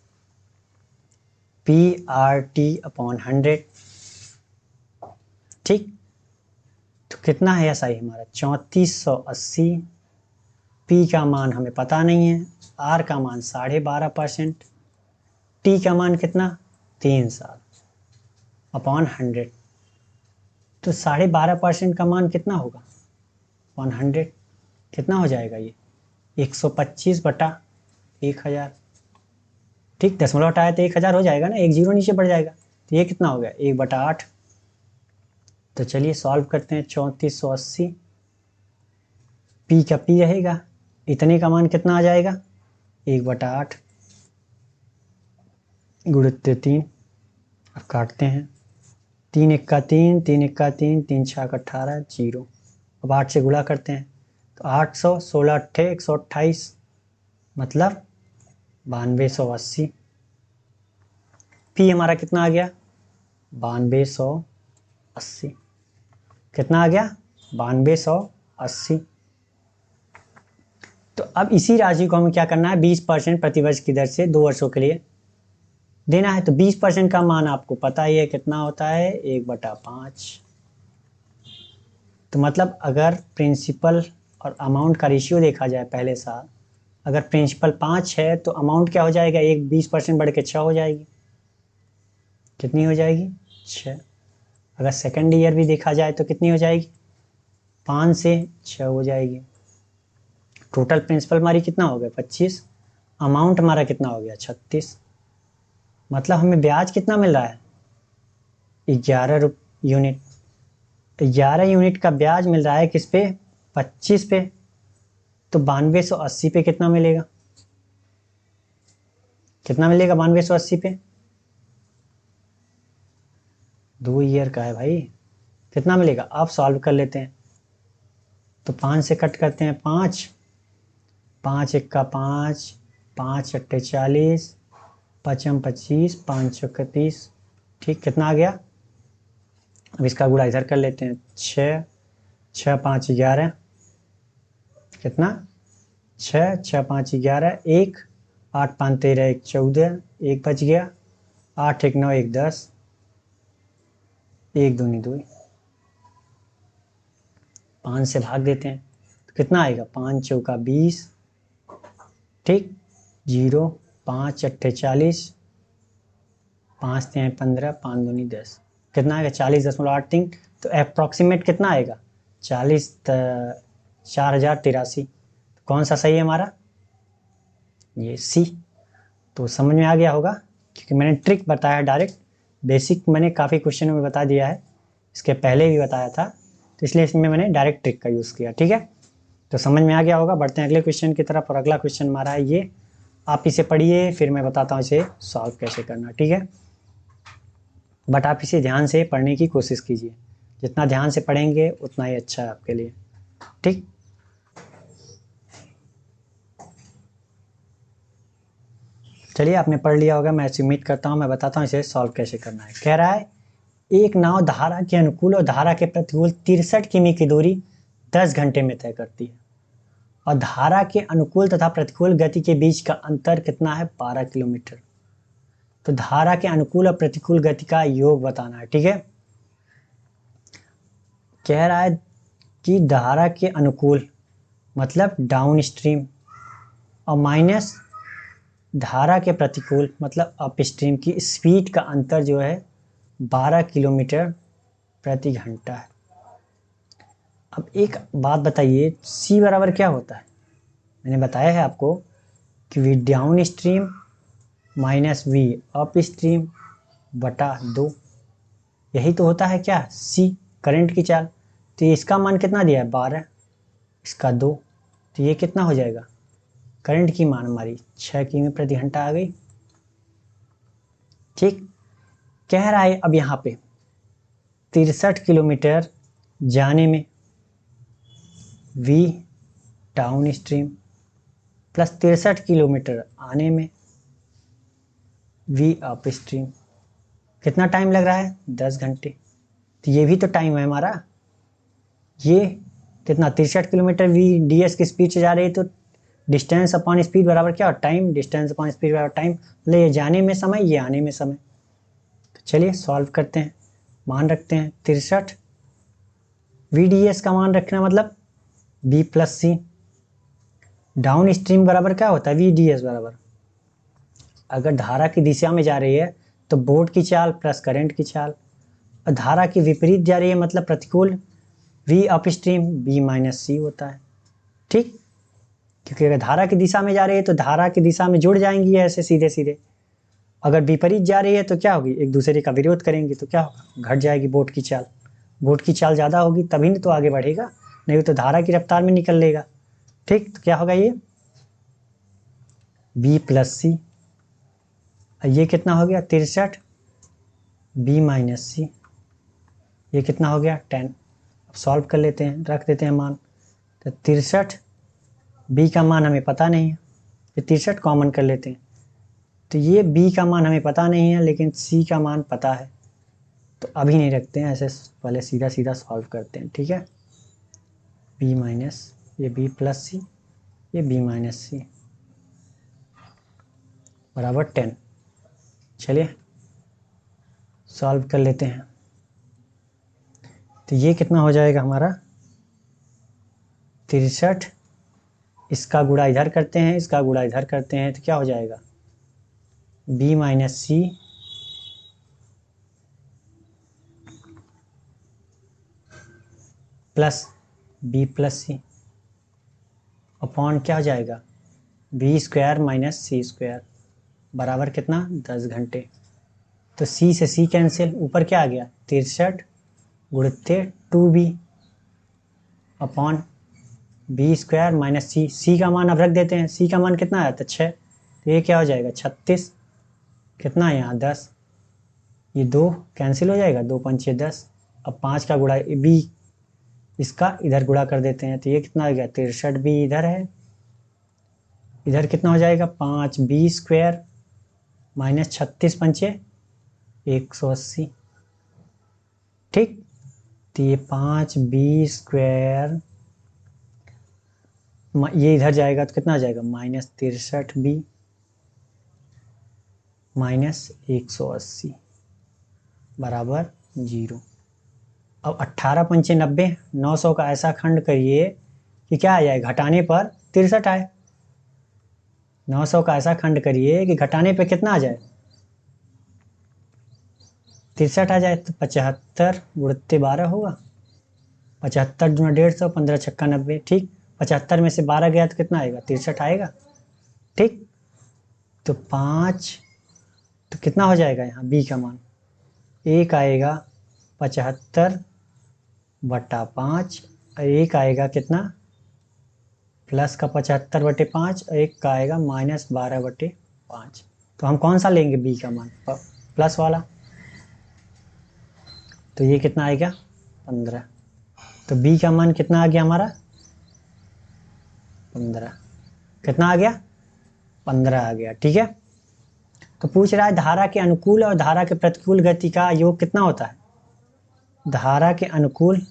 PRT/100। ठीक, तो कितना है SI हमारा 3480, P का मान हमें पता नहीं है, R का मान 12.5%, T का मान कितना 3 साल अपॉन 100, तो 12.5% का मान कितना होगा 100, कितना हो जाएगा ये 125/1000। ठीक, दशमलव हटाया तो 1000 हो जाएगा ना, एक जीरो नीचे बढ़ जाएगा, तो ये कितना हो गया 1/8। तो चलिए सॉल्व करते हैं, 3480 P का P रहेगा, इतने का मान कितना आ जाएगा 1/8 गुणित 3। अब काटते हैं, 3 एक्का 3, 3 एक्का 3, 3 छक 18, जीरो। अब 8 से गुणा करते हैं, तो 800, 16 अट्ठे 128, मतलब 9280। P हमारा कितना आ गया 9280, कितना आ गया 9280। तो अब इसी राशि को हमें क्या करना है, 20% प्रतिवर्ष की दर से 2 वर्षों के लिए देना है। तो 20% का मान आपको पता ही है कितना होता है, 1/5। तो मतलब अगर प्रिंसिपल और अमाउंट का रेशियो देखा जाए पहले साल, अगर प्रिंसिपल 5 है तो अमाउंट क्या हो जाएगा, 20% बढ़ के 6 हो जाएगी। कितनी हो जाएगी, 6। अगर सेकेंड ईयर भी देखा जाए तो कितनी हो जाएगी, 5 से 6 हो जाएगी। टोटल प्रिंसिपल हमारी कितना हो गया, 25। अमाउंट हमारा कितना हो गया, 36। मतलब हमें ब्याज कितना मिल रहा है, 11 यूनिट। 11 यूनिट का ब्याज मिल रहा है किस पे, 25 पे। तो 9280 पे कितना मिलेगा, कितना मिलेगा 9280 पे, 2 ईयर का है भाई, कितना मिलेगा। आप सॉल्व कर लेते हैं। तो 5 से कट करते हैं, 5, 5 1 5, 5 8 40, 5 25, 5 चौके 30। ठीक, कितना आ गया। अब इसका गुणा इधर कर लेते हैं, 6, 6 5 11, कितना, 6, 6 5 11, 1, 8 5 13, 1 14, 1 बच गया, 8 1 9 1 10, 1 दूनी 2, 5 से भाग देते हैं तो कितना आएगा, 5 चौका 20। ठीक, 0, 5 8 40, 5 3 15, 5 दूनी 10, कितना आएगा, 40.83। तो अप्रॉक्सीमेट कितना आएगा, 40,4083। कौन सा सही है हमारा, ये सी। तो समझ में आ गया होगा, क्योंकि मैंने ट्रिक बताया डायरेक्ट। बेसिक मैंने काफ़ी क्वेश्चनों में बता दिया है, इसके पहले भी बताया था, तो इसलिए इसमें मैंने डायरेक्ट ट्रिक का यूज़ किया। ठीक है, तो समझ में आ गया होगा। बढ़ते हैं अगले क्वेश्चन की तरफ। और अगला क्वेश्चन हमारा है ये, आप इसे पढ़िए, फिर मैं बताता हूँ इसे सॉल्व कैसे करना। ठीक है, बट आप इसे ध्यान से पढ़ने की कोशिश कीजिए, जितना ध्यान से पढ़ेंगे उतना ही अच्छा है आपके लिए। ठीक, चलिए आपने पढ़ लिया होगा, मैं ऐसी उम्मीद करता हूँ। मैं बताता हूँ इसे सॉल्व कैसे करना है। कह रहा है, एक नाव धारा के अनुकूल और धारा के प्रतिकूल 63 किमी की दूरी 10 घंटे में तय करती है, और धारा के अनुकूल तथा प्रतिकूल गति के बीच का अंतर कितना है, 12 किलोमीटर। तो धारा के अनुकूल और प्रतिकूल गति का योग बताना है। ठीक है, कह रहा है कि धारा के अनुकूल मतलब डाउन स्ट्रीम, और माइनस धारा के प्रतिकूल मतलब अप स्ट्रीम की स्पीड का अंतर जो है 12 किलोमीटर प्रति घंटा है। अब एक बात बताइए, C बराबर क्या होता है। मैंने बताया है आपको कि V down stream minus V up stream बटा 2, यही तो होता है क्या, C करंट की चाल। तो इसका मान कितना दिया है, 12, इसका 2, तो ये कितना हो जाएगा, करंट की मान हमारी 6 किमी प्रति घंटा आ गई। ठीक, कह रहा है अब यहाँ पे 63 किलोमीटर जाने में V down stream plus 63 kilometre आने में V अप स्ट्रीम, कितना टाइम लग रहा है, 10 घंटे। तो ये भी तो टाइम है हमारा, ये कितना 63 किलोमीटर V ds की स्पीड से जा रही है, तो डिस्टेंस अपॉन स्पीड बराबर क्या हो, टाइम। डिस्टेंस अपॉन स्पीड बराबर टाइम, मतलब ये जाने में समय, ये आने में समय। तो चलिए सॉल्व करते हैं। मान रखते हैं 63, V ds का मान रखना मतलब B plus C। Down stream बराबर क्या होता है, V ds बराबर, अगर धारा की दिशा में जा रही है तो बोट की चाल प्लस करंट की चाल, और धारा की विपरीत जा रही है मतलब प्रतिकूल, V up stream B minus C होता है। ठीक, क्योंकि अगर धारा की दिशा में जा रही है तो धारा की दिशा में जुड़ जाएंगी ऐसे सीधे सीधे, अगर विपरीत जा रही है तो क्या होगी, एक दूसरे का विरोध करेंगी, तो क्या होगा, घट जाएगी बोट की चाल। बोट की चाल ज़्यादा होगी तभी तो आगे बढ़ेगा, नहीं तो धारा की रफ्तार में निकल लेगा। ठीक, तो क्या होगा, ये B प्लस C, ये कितना हो गया 63, B माइनस C, ये कितना हो गया 10। अब सॉल्व कर लेते हैं, रख देते हैं मान। तो 63, B का मान हमें पता नहीं है, ये 63 कॉमन कर लेते हैं, तो ये B का मान हमें पता नहीं है लेकिन C का मान पता है, तो अभी नहीं रखते हैं ऐसे, पहले सीधा सीधा सॉल्व करते हैं। ठीक है, B माइनस ये B प्लस C, ये b माइनस सी बराबर 10। चलिए सॉल्व कर लेते हैं। तो ये कितना हो जाएगा हमारा 63, इसका गुणा इधर करते हैं, इसका गुणा इधर करते हैं, तो क्या हो जाएगा b minus C plus b plus C upon क्या हो जाएगा b square minus C square बराबर कितना 10 घंटे। तो c से c कैंसिल, ऊपर क्या आ गया 63 गुणित्य 2b upon b square minus C. c का मान अब रख देते हैं, c का मान कितना आया था 6, तो ये क्या हो जाएगा 36, कितना है यहाँ 10, ये 2 कैंसिल हो जाएगा, 2 5 6 10। अब 5 का गुणा b इसका इधर गुणा कर देते हैं, तो ये कितना हो गया 63 b इधर है, इधर कितना हो जाएगा 5b स्क्वायर माइनस 36 पंचे 180। ठीक, तो ये 5b स्क्वायर ये इधर जाएगा तो कितना आ जाएगा माइनस 63b माइनस 180 बराबर 0। अब 18 पंचे 90, 900 का ऐसा खंड करिए कि क्या आ जाए घटाने पर 63 आए। 900 का ऐसा खंड करिए कि घटाने पे कितना आ जाए 63 आ जाए। तो 75 गुणित्य 12 होगा, 75 गुना 150, 15 छक्का 90। ठीक, 75 में से 12 गया तो कितना आएगा 63 आएगा। ठीक, तो 5, तो कितना हो जाएगा यहाँ b का मान 1 आएगा 75 बटा 5, और 1 आएगा कितना प्लस का 75 बटे 5, और 1 का आएगा माइनस 12 बटे 5। तो हम कौन सा लेंगे b का मान प्लस वाला, तो ये कितना आएगा 15। तो b का मान कितना आ गया हमारा 15, कितना आ गया 15 आ गया। ठीक है, तो पूछ रहा है धारा के अनुकूल और धारा के प्रतिकूल गति का योग कितना होता है। धारा के अनुकूल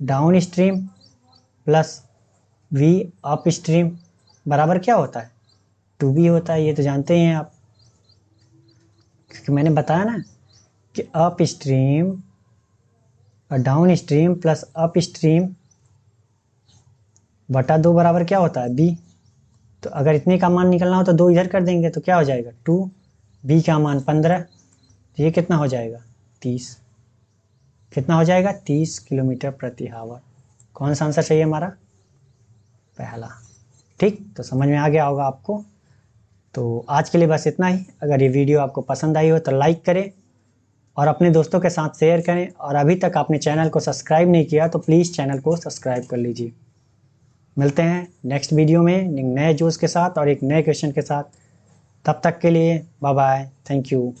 down stream plus v up stream बराबर क्या होता है 2b होता है। ये तो जानते हैं आप, क्योंकि मैंने बताया ना कि अप स्ट्रीम और down stream plus up stream बटा 2 बराबर क्या होता है b। तो अगर इतने का मान निकलना हो तो 2 इधर कर देंगे, तो क्या हो जाएगा 2, b का मान 15, तो ये कितना हो जाएगा 30, कितना हो जाएगा 30 किलोमीटर प्रति आवर। कौन सा आंसर चाहिए हमारा पहला। ठीक, तो समझ में आ गया होगा आपको। तो आज के लिए बस इतना ही। अगर ये वीडियो आपको पसंद आई हो तो लाइक करें और अपने दोस्तों के साथ शेयर करें, और अभी तक आपने चैनल को सब्सक्राइब नहीं किया तो प्लीज़ चैनल को सब्सक्राइब कर लीजिए। मिलते हैं नेक्स्ट वीडियो में एक नए जोश के साथ और एक नए क्वेश्चन के साथ। तब तक के लिए बाय बाय, थैंक यू।